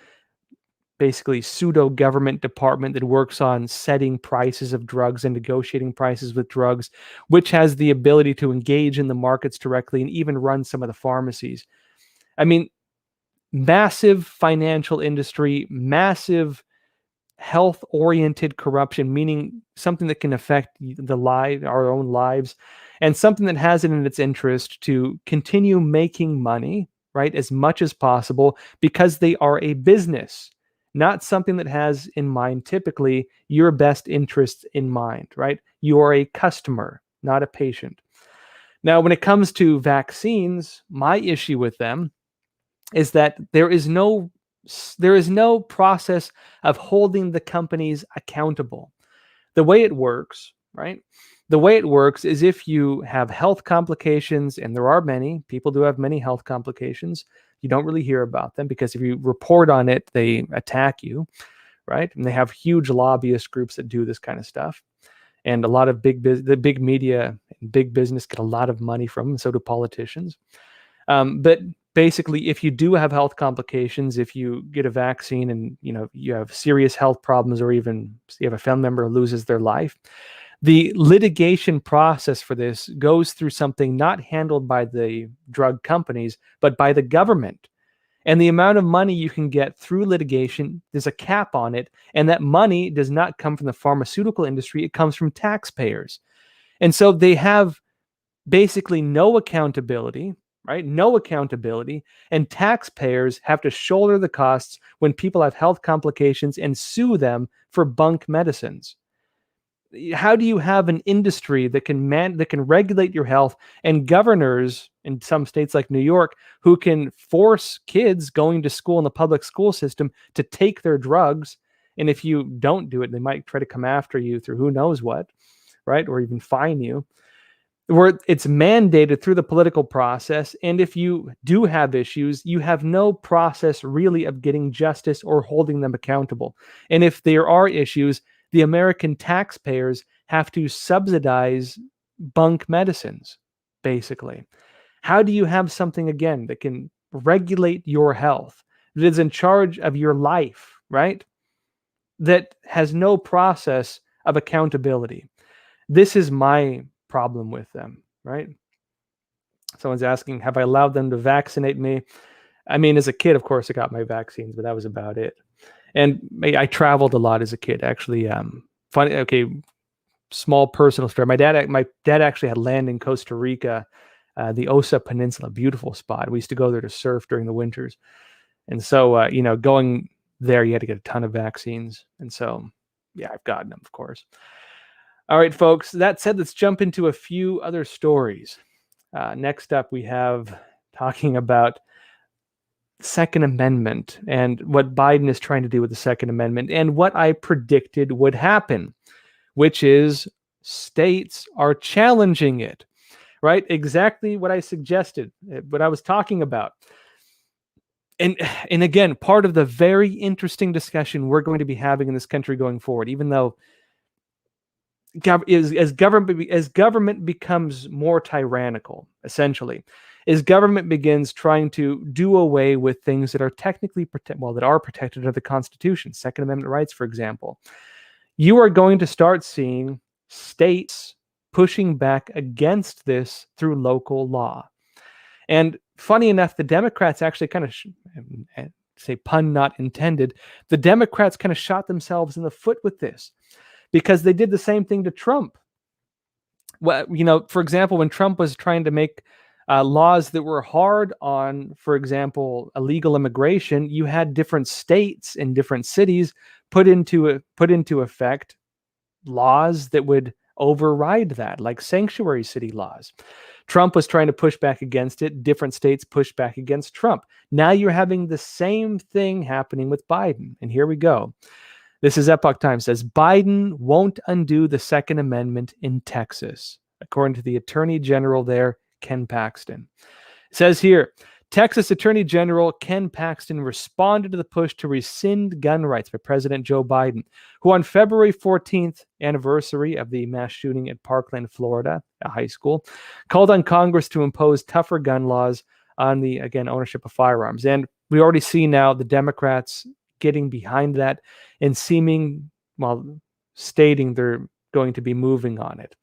basically pseudo government department that works on setting prices of drugs and negotiating prices with drugs, which has the ability to engage in the markets directly and even run some of the pharmacies. I mean, massive financial industry, massive health-oriented corruption, meaning something that can affect our own lives, and something that has it in its interest to continue making money, right, as much as possible, because they are a business, not something that has in mind typically your best interests in mind, right? You are a customer, not a patient. Now, when it comes to vaccines, my issue with them is that there is no process of holding the companies accountable. The way it works, right? The way it works is if you have health complications, and there are many, people do have many health complications, you don't really hear about them because if you report on it, they attack you, right? And they have huge lobbyist groups that do this kind of stuff. And a lot of the big media and big business get a lot of money from them, and so do politicians. But basically, if you do have health complications, if you get a vaccine and you have serious health problems, or even you have a family member who loses their life, the litigation process for this goes through something not handled by the drug companies, but by the government. And the amount of money you can get through litigation, there's a cap on it. And that money does not come from the pharmaceutical industry. It comes from taxpayers. And so they have basically no accountability, right? No accountability. And taxpayers have to shoulder the costs when people have health complications and sue them for bunk medicines. How do you have an industry that can regulate your health, and governors in some states like New York who can force kids going to school in the public school system to take their drugs? And if you don't do it, they might try to come after you through who knows what, right? Or even fine you. Where it's mandated through the political process. And if you do have issues, you have no process really of getting justice or holding them accountable. And if there are issues, the American taxpayers have to subsidize bunk medicines, basically. How do you have something, again, that can regulate your health, that is in charge of your life, right? That has no process of accountability? This is my problem with them, right? Someone's asking, have I allowed them to vaccinate me? I mean, as a kid, of course, I got my vaccines, but that was about it. And I traveled a lot as a kid, actually. Funny, okay, small personal story. My dad actually had land in Costa Rica, the Osa Peninsula, beautiful spot. We used to go there to surf during the winters. And so, going there, you had to get a ton of vaccines. And so, yeah, I've gotten them, of course. All right, folks, that said, let's jump into a few other stories. Next up, we have talking about Second Amendment and what Biden is trying to do with the Second Amendment and what I predicted would happen, which is states are challenging it, right? Exactly what I suggested, what I was talking about. And again, part of the very interesting discussion we're going to be having in this country going forward, even though as government becomes more tyrannical, essentially, as government begins trying to do away with things that are technically that are protected under the Constitution, Second Amendment rights, for example, you are going to start seeing states pushing back against this through local law. And funny enough, the Democrats actually kind of say, pun not intended, the Democrats kind of shot themselves in the foot with this, because they did the same thing to Trump. Well, for example, when Trump was trying to make laws that were hard on, for example, illegal immigration, you had different states and different cities put into effect laws that would override that, like sanctuary city laws. Trump was trying to push back against it. Different states pushed back against Trump. Now you're having the same thing happening with Biden. And here we go. This is Epoch Times, says Biden won't undo the Second Amendment in Texas, according to the Attorney General there, Ken Paxton. It says here, Texas Attorney General Ken Paxton responded to the push to rescind gun rights by President Joe Biden, who on February 14th, anniversary of the mass shooting at Parkland, Florida, a high school, called on Congress to impose tougher gun laws on the, again, ownership of firearms. And we already see now the Democrats getting behind that and stating they're going to be moving on it.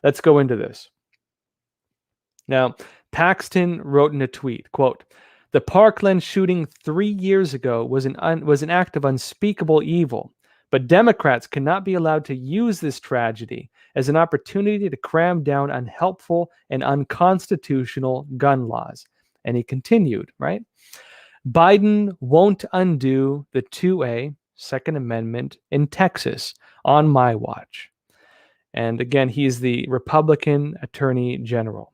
Let's go into this. Now, Paxton wrote in a tweet, quote, "The Parkland shooting 3 years ago was an act of unspeakable evil, but Democrats cannot be allowed to use this tragedy as an opportunity to cram down unhelpful and unconstitutional gun laws." And he continued, right? Biden won't undo the 2A Second Amendment in Texas on my watch. And again, he's the Republican Attorney General.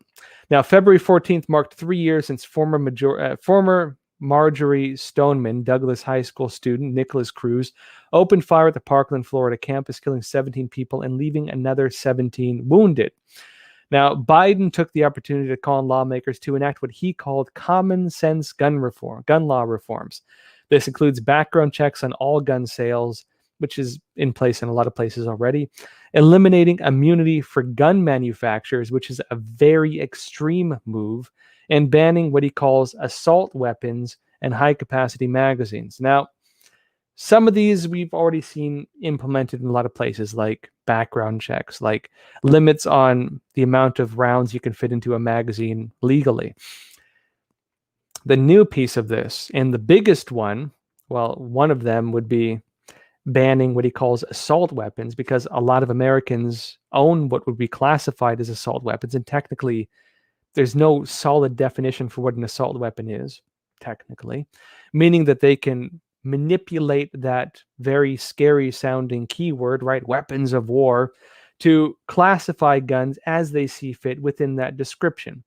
Now, February 14th marked 3 years since former Marjorie Stoneman, Douglas High School student Nicholas Cruz, opened fire at the Parkland, Florida campus, killing 17 people and leaving another 17 wounded. Now, Biden took the opportunity to call on lawmakers to enact what he called common sense gun law reforms. This includes background checks on all gun sales, which is in place in a lot of places already, eliminating immunity for gun manufacturers, which is a very extreme move, and banning what he calls assault weapons and high-capacity magazines. Now, some of these we've already seen implemented in a lot of places, like background checks, like limits on the amount of rounds you can fit into a magazine legally. The new piece of this, and the biggest one, well, one of them would be banning what he calls assault weapons, because a lot of Americans own what would be classified as assault weapons, and technically there's no solid definition for what an assault weapon is, technically, meaning that they can manipulate that very scary sounding keyword, right? Weapons of war, to classify guns as they see fit within that description.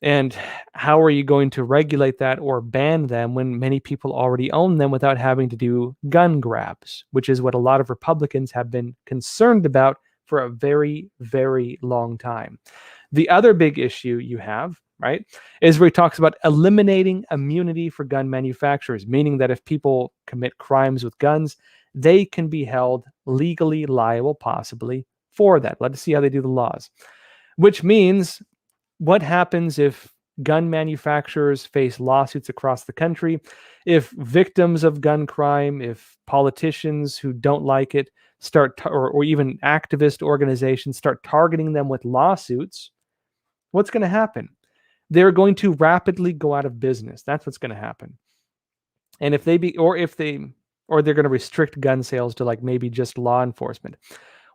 And how are you going to regulate that or ban them when many people already own them without having to do gun grabs, which is what a lot of Republicans have been concerned about for a very, very long time. The other big issue you have, right, is where he talks about eliminating immunity for gun manufacturers, meaning that if people commit crimes with guns, they can be held legally liable, possibly, for that. Let's see how they do the laws. Which means, what happens if gun manufacturers face lawsuits across the country? If victims of gun crime, if politicians who don't like it or even activist organizations start targeting them with lawsuits, what's going to happen? They're going to rapidly go out of business. That's what's going to happen. And if they're going to restrict gun sales to like maybe just law enforcement.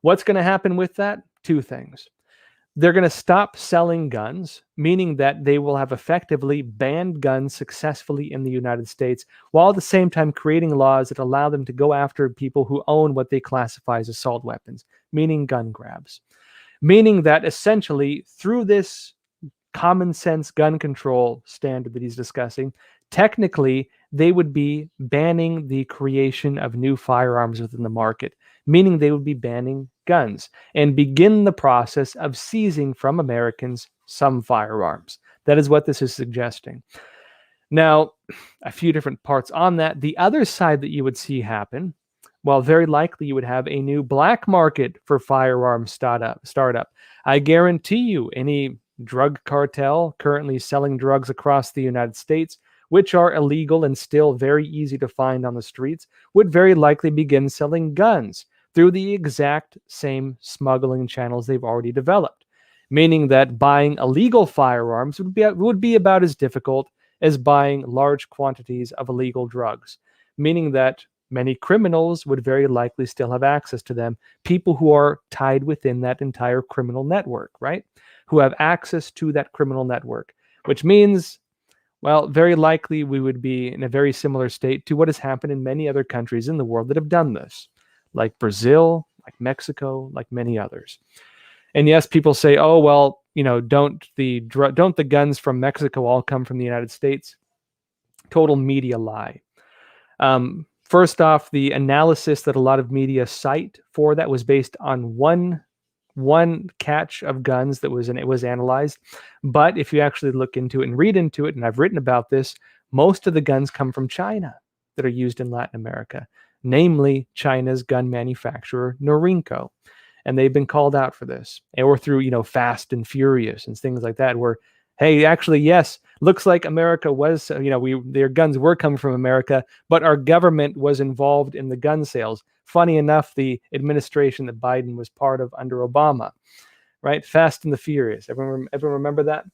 What's going to happen with that? Two things. They're going to stop selling guns, meaning that they will have effectively banned guns successfully in the United States, while at the same time creating laws that allow them to go after people who own what they classify as assault weapons, meaning gun grabs. Meaning that essentially through this common sense gun control standard that he's discussing, technically they would be banning the creation of new firearms within the market, meaning they would be banning guns and begin the process of seizing from Americans some firearms. That is what this is suggesting. Now, a few different parts on that. The other side that you would see happen, well, very likely you would have a new black market for firearms startup. I guarantee you any drug cartel currently selling drugs across the United States, which are illegal and still very easy to find on the streets, would very likely begin selling guns through the exact same smuggling channels they've already developed, meaning that buying illegal firearms would be about as difficult as buying large quantities of illegal drugs, meaning that many criminals would very likely still have access to them, people who are tied within that entire criminal network, right? Who have access to that criminal network, which means, well, very likely we would be in a very similar state to what has happened in many other countries in the world that have done this, like Brazil, like Mexico, like many others. And yes, people say, oh, well, don't the guns from Mexico all come from the United States? Total media lie. First off, the analysis that a lot of media cite for that was based on one catch of guns that was analyzed. But if you actually look into it and read into it, and I've written about this, most of the guns come from China that are used in Latin America, namely China's gun manufacturer, Norinco. And they've been called out for this, or through, Fast and Furious and things like that, where, hey, actually, yes, looks like America was, their guns were coming from America, but our government was involved in the gun sales. Funny enough, the administration that Biden was part of under Obama, right? Fast and the Furious. Everyone remember that?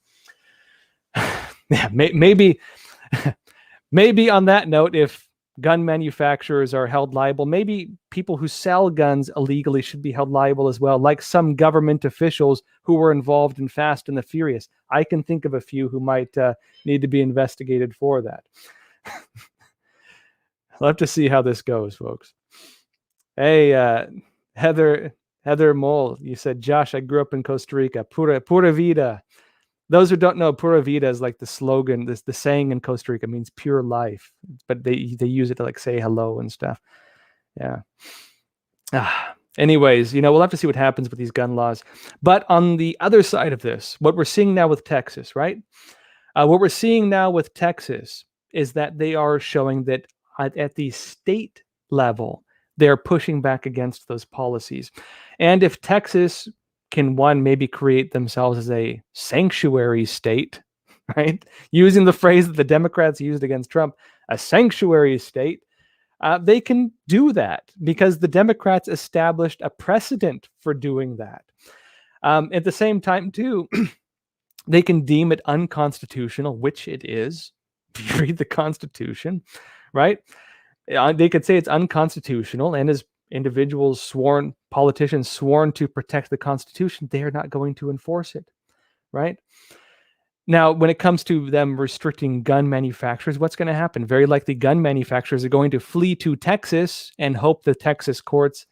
Yeah, maybe on that note, if gun manufacturers are held liable, maybe people who sell guns illegally should be held liable as well, like some government officials who were involved in Fast and the Furious. I can think of a few who might need to be investigated for that. I'll have to see how this goes, folks. Hey, Heather Mole, you said, Josh, I grew up in Costa Rica. Pura vida. Those who don't know, pura vida is like the slogan, the saying in Costa Rica means pure life, but they use it to like say hello and stuff. Yeah. Anyways, we'll have to see what happens with these gun laws. But on the other side of this, what we're seeing now with Texas, right? What we're seeing now with Texas is that they are showing that at the state level, they're pushing back against those policies. And if Texas can, one, maybe create themselves as a sanctuary state, right? Using the phrase that the Democrats used against Trump, a sanctuary state, they can do that because the Democrats established a precedent for doing that. At the same time, too, they can deem it unconstitutional, which it is. If you read the Constitution, right? They could say it's unconstitutional, and as politicians sworn to protect the Constitution, they are not going to enforce it, right? Now, when it comes to them restricting gun manufacturers, what's going to happen? Very likely gun manufacturers are going to flee to Texas and hope the Texas courts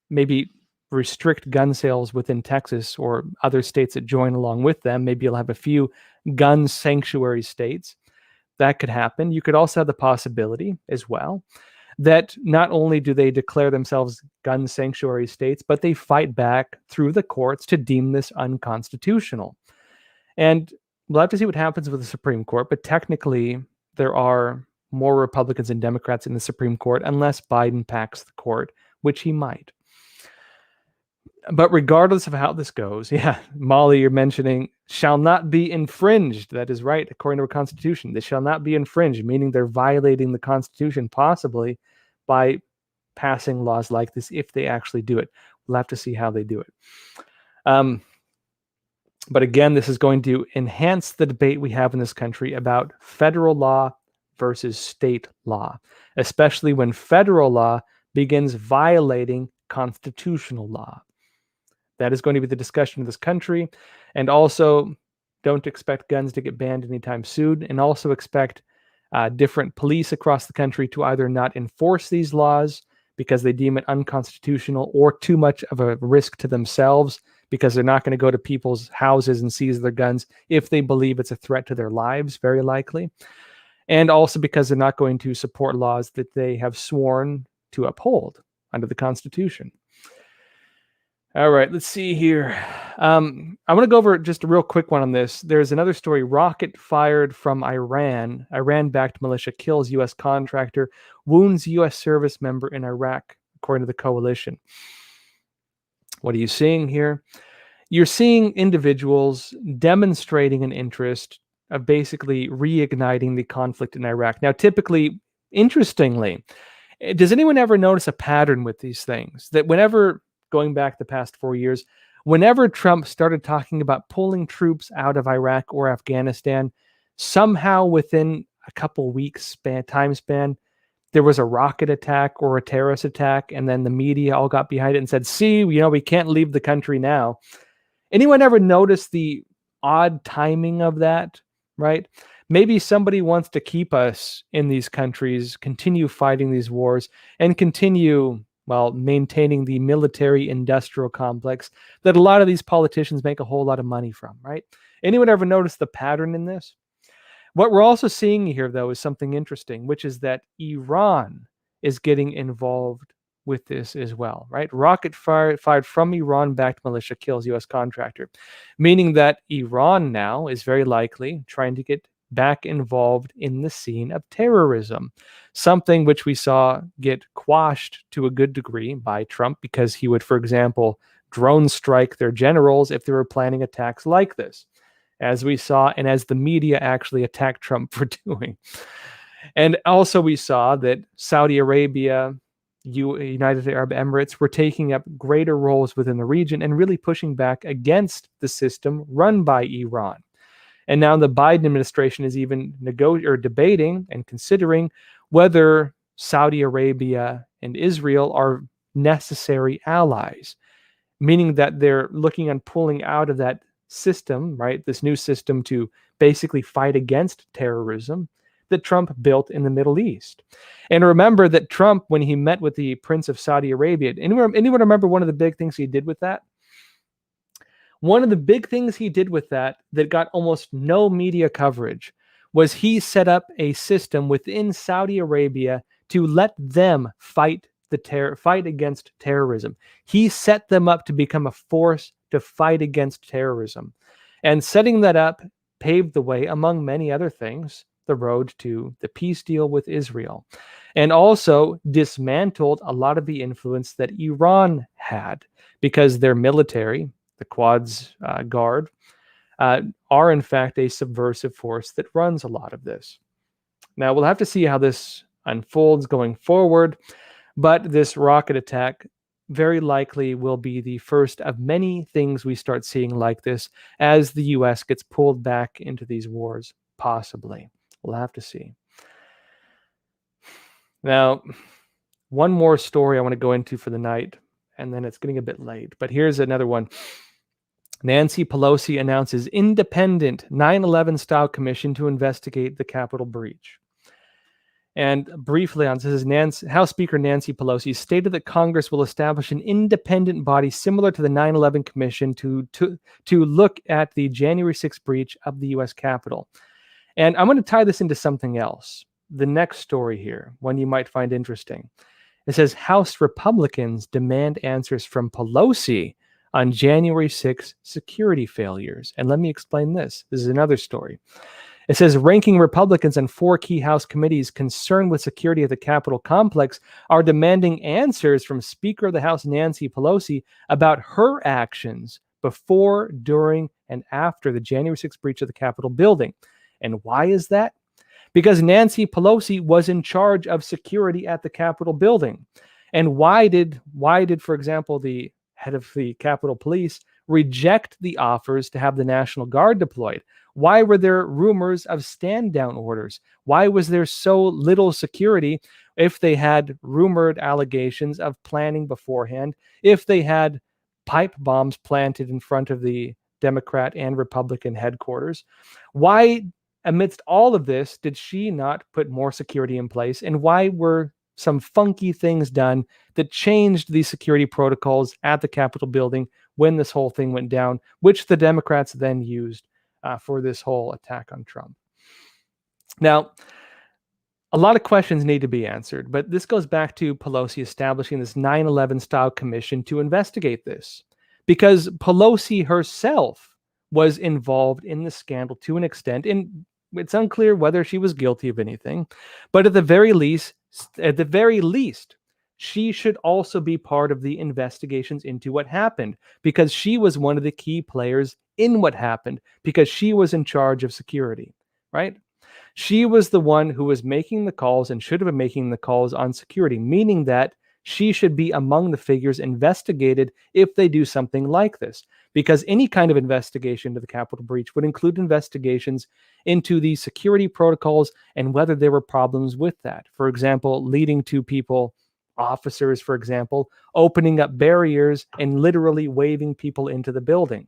maybe restrict gun sales within Texas or other states that join along with them. Maybe you'll have a few gun sanctuary states. That could happen. You could also have the possibility as well that not only do they declare themselves gun sanctuary states, but they fight back through the courts to deem this unconstitutional. And we'll have to see what happens with the Supreme Court, but technically there are more Republicans and Democrats in the Supreme Court unless Biden packs the court, which he might. But regardless of how this goes, yeah, Molly, you're mentioning shall not be infringed. That is right, according to our Constitution. They shall not be infringed, meaning they're violating the Constitution possibly by passing laws like this if they actually do it. We'll have to see how they do it. But again, this is going to enhance the debate we have in this country about federal law versus state law, especially when federal law begins violating constitutional law. That is going to be the discussion of this country. And also, don't expect guns to get banned anytime soon. And also expect different police across the country to either not enforce these laws because they deem it unconstitutional or too much of a risk to themselves because they're not going to go to people's houses and seize their guns if they believe it's a threat to their lives, very likely. And also because they're not going to support laws that they have sworn to uphold under the Constitution. All right, let's see here. I want to go over just a real quick one on this. There's another story. Rocket fired from Iran. Iran-backed militia kills U.S. contractor, wounds U.S. service member in Iraq, according to the coalition. What are you seeing here? You're seeing individuals demonstrating an interest of basically reigniting the conflict in Iraq. Now, typically, interestingly, does anyone ever notice a pattern with these things? That whenever, going back the past 4 years, whenever Trump started talking about pulling troops out of Iraq or Afghanistan, somehow within a couple weeks time span, there was a rocket attack or a terrorist attack, and then the media all got behind it and said, see, we can't leave the country now. Anyone ever notice the odd timing of that, right? Maybe somebody wants to keep us in these countries, continue fighting these wars, and continue, maintaining the military-industrial complex that a lot of these politicians make a whole lot of money from, right? Anyone ever notice the pattern in this? What we're also seeing here, though, is something interesting, which is that Iran is getting involved with this as well, right? Rocket fired from Iran-backed militia kills U.S. contractor, meaning that Iran now is very likely trying to get back involved in the scene of terrorism, something which we saw get quashed to a good degree by Trump because he would, for example, drone strike their generals if they were planning attacks like this, as we saw and as the media actually attacked Trump for doing. And also we saw that Saudi Arabia, United Arab Emirates were taking up greater roles within the region and really pushing back against the system run by Iran. And now the Biden administration is even debating and considering whether Saudi Arabia and Israel are necessary allies, meaning that they're looking on pulling out of that system, right? This new system to basically fight against terrorism that Trump built in the Middle East. And remember that Trump, when he met with the Prince of Saudi Arabia, anyone remember one of the big things he did with that? One of the big things he did with that got almost no media coverage was he set up a system within Saudi Arabia to let them fight against terrorism. He set them up to become a force to fight against terrorism. And setting that up paved the way, among many other things, the road to the peace deal with Israel, and also dismantled a lot of the influence that Iran had because their military, the Quds Guard, are in fact a subversive force that runs a lot of this. Now, we'll have to see how this unfolds going forward, but this rocket attack very likely will be the first of many things we start seeing like this as the U.S. gets pulled back into these wars, possibly. We'll have to see. Now, one more story I want to go into for the night, and then it's getting a bit late, but here's another one. Nancy Pelosi announces independent 9/11 style commission to investigate the Capitol breach. And briefly on this, House Speaker Nancy Pelosi stated that Congress will establish an independent body similar to the 9/11 Commission to look at the January 6th breach of the U.S. Capitol. And I'm going to tie this into something else. The next story here, one you might find interesting. It says House Republicans demand answers from Pelosi on January 6 security failures. And let me explain this. This is another story. It says ranking Republicans on 4 key House committees concerned with security at the Capitol complex are demanding answers from Speaker of the House Nancy Pelosi about her actions before, during, and after the January 6th breach of the Capitol building. And why is that? Because Nancy Pelosi was in charge of security at the Capitol building. And why did, for example, the head of the Capitol Police reject the offers to have the National Guard deployed? Why were there rumors of stand-down orders? Why was there so little security if they had rumored allegations of planning beforehand, if they had pipe bombs planted in front of the Democrat and Republican headquarters? Why, amidst all of this, did she not put more security in place? And why were some funky things done that changed the security protocols at the Capitol building when this whole thing went down, which the Democrats then used for this whole attack on Trump? Now, a lot of questions need to be answered, but this goes back to Pelosi establishing this 9/11 style commission to investigate this, because Pelosi herself was involved in the scandal to an extent, and it's unclear whether she was guilty of anything, but at the very least, she should also be part of the investigations into what happened, because she was one of the key players in what happened, because she was in charge of security, right? She was the one who was making the calls and should have been making the calls on security, meaning that she should be among the figures investigated if they do something like this, because any kind of investigation into the Capitol breach would include investigations into the security protocols and whether there were problems with that. For example, leading to people, officers, for example, opening up barriers and literally waving people into the building.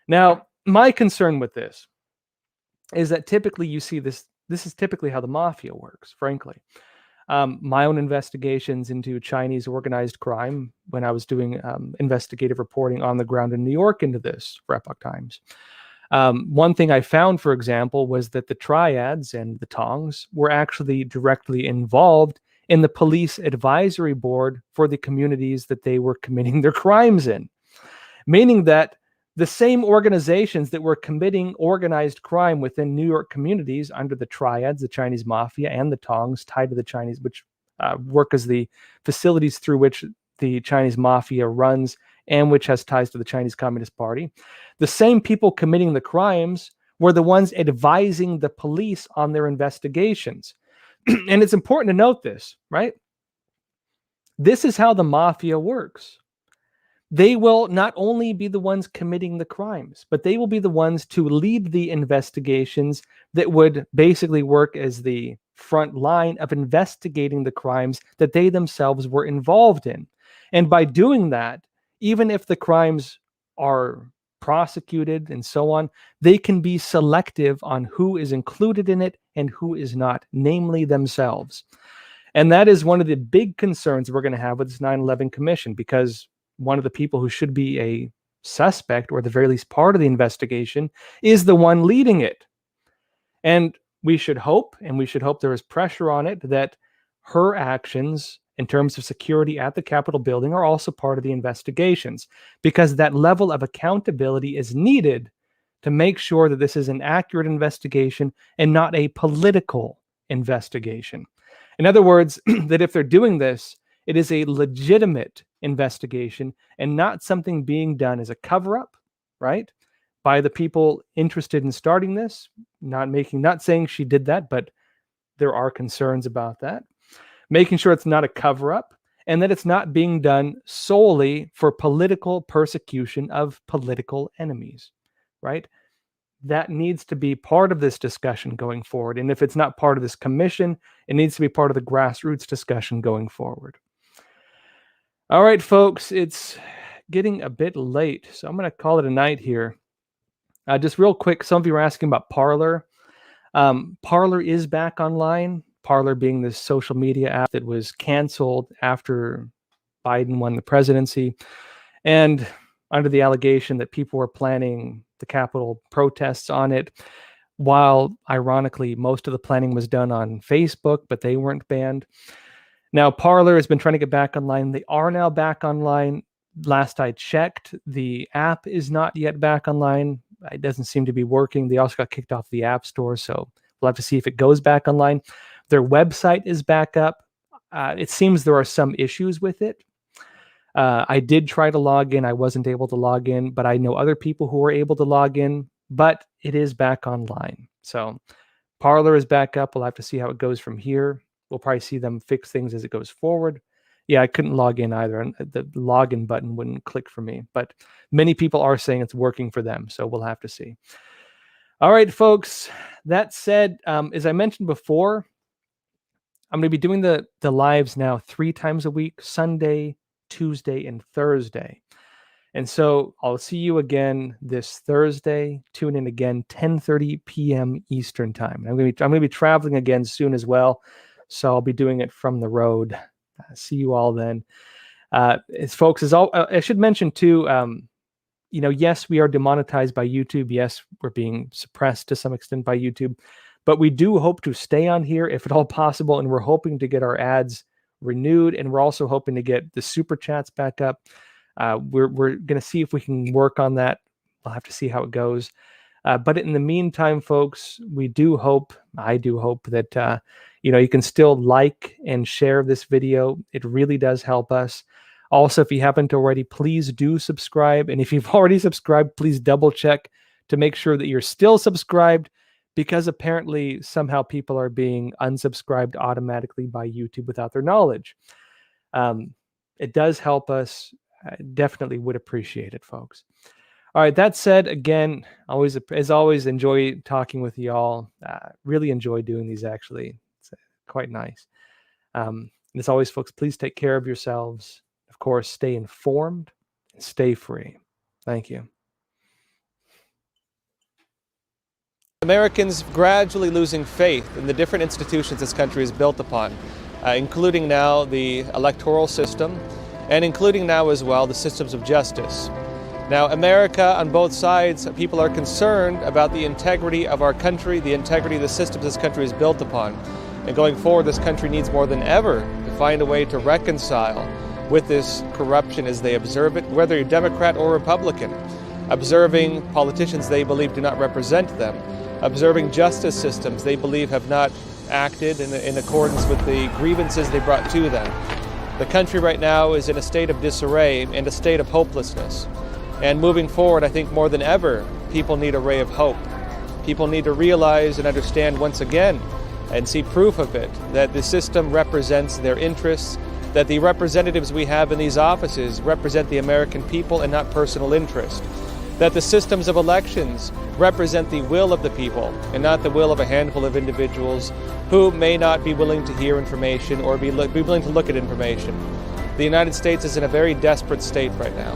Now, my concern with this is that typically you see this is typically how the mafia works, frankly. My own investigations into Chinese organized crime when I was doing investigative reporting on the ground in New York into this for Epoch Times. One thing I found, for example, was that the triads and the tongs were actually directly involved in the police advisory board for the communities that they were committing their crimes in, meaning that the same organizations that were committing organized crime within New York communities under the triads, the Chinese mafia, and the tongs tied to the Chinese, which work as the facilities through which the Chinese mafia runs and which has ties to the Chinese Communist Party. The same people committing the crimes were the ones advising the police on their investigations. And it's important to note this, right? This is how the mafia works. They will not only be the ones committing the crimes, but they will be the ones to lead the investigations that would basically work as the front line of investigating the crimes that they themselves were involved in. And by doing that, even if the crimes are prosecuted and so on, they can be selective on who is included in it and who is not, namely themselves. And that is one of the big concerns we're going to have with this 9/11 commission, because one of the people who should be a suspect, or at the very least part of the investigation, is the one leading it. And we should hope there is pressure on it, that her actions in terms of security at the Capitol building are also part of the investigations, because that level of accountability is needed to make sure that this is an accurate investigation and not a political investigation. In other words, that if they're doing this, it is a legitimate investigation and not something being done as a cover-up, right? By the people interested in starting this, not saying she did that, but there are concerns about that. Making sure it's not a cover-up and that it's not being done solely for political persecution of political enemies, right? That needs to be part of this discussion going forward. And if it's not part of this commission, it needs to be part of the grassroots discussion going forward. All right, folks, it's getting a bit late, so I'm going to call it a night here. Just real quick, some of you are asking about Parler. Parler is back online. Parler being this social media app that was canceled after Biden won the presidency, and under the allegation that people were planning the Capitol protests on it, while ironically most of the planning was done on Facebook, but they weren't banned. Now, Parler has been trying to get back online. They are now back online. Last I checked, the app is not yet back online. It doesn't seem to be working. They also got kicked off the App Store, so we'll have to see if it goes back online. Their website is back up. It seems there are some issues with it. I did try to log in. I wasn't able to log in, but I know other people who were able to log in, but it is back online. So Parler is back up. We'll have to see how it goes from here. We'll probably see them fix things as it goes forward. Yeah, I couldn't log in either, and the login button wouldn't click for me, but many people are saying it's working for them, so we'll have to see. All right, folks, that said, as I mentioned before, I'm going to be doing the lives now 3 times a week, Sunday, Tuesday, and Thursday. And so I'll see you again this Thursday. Tune in again, 10:30 p.m. Eastern time. I'm going to be traveling again soon as well, so I'll be doing it from the road. See you all then. I should mention too, yes, we are demonetized by YouTube. Yes, we're being suppressed to some extent by YouTube, but we do hope to stay on here if at all possible. And we're hoping to get our ads renewed. And we're also hoping to get the super chats back up. We're going to see if we can work on that. We'll have to see how it goes. But in the meantime, folks, I do hope that, you can still like and share this video. It really does help us. Also, if you haven't already, please do subscribe. And if you've already subscribed, please double check to make sure that you're still subscribed, because apparently somehow people are being unsubscribed automatically by YouTube without their knowledge. It does help us. I definitely would appreciate it, folks. All right, that said, again, as always, enjoy talking with y'all. Really enjoy doing these, actually. It's quite nice. And as always, folks, please take care of yourselves. Of course, stay informed and stay free. Thank you. Americans gradually losing faith in the different institutions this country is built upon, including now the electoral system, and including now as well the systems of justice. Now, America, on both sides, people are concerned about the integrity of our country, the integrity of the systems this country is built upon. And going forward, this country needs more than ever to find a way to reconcile with this corruption as they observe it, whether you're Democrat or Republican, observing politicians they believe do not represent them, observing justice systems they believe have not acted in accordance with the grievances they brought to them. The country right now is in a state of disarray and a state of hopelessness. And moving forward, I think more than ever, people need a ray of hope. People need to realize and understand once again, and see proof of it, that the system represents their interests, that the representatives we have in these offices represent the American people and not personal interest, that the systems of elections represent the will of the people and not the will of a handful of individuals who may not be willing to hear information or be willing to look at information. The United States is in a very desperate state right now.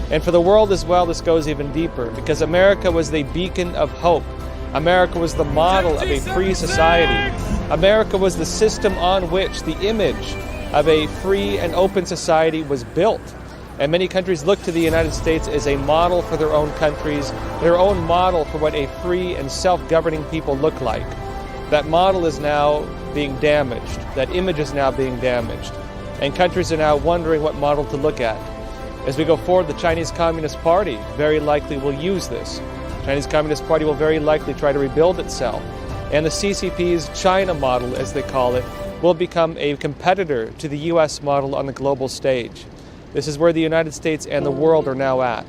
And for the world as well, this goes even deeper, because America was the beacon of hope. America was the model of a free society. America was the system on which the image of a free and open society was built. And many countries look to the United States as a model for their own countries, their own model for what a free and self-governing people look like. That model is now being damaged. That image is now being damaged. And countries are now wondering what model to look at. As we go forward, the Chinese Communist Party very likely will use this. The Chinese Communist Party will very likely try to rebuild itself. And the CCP's China model, as they call it, will become a competitor to the U.S. model on the global stage. This is where the United States and the world are now at.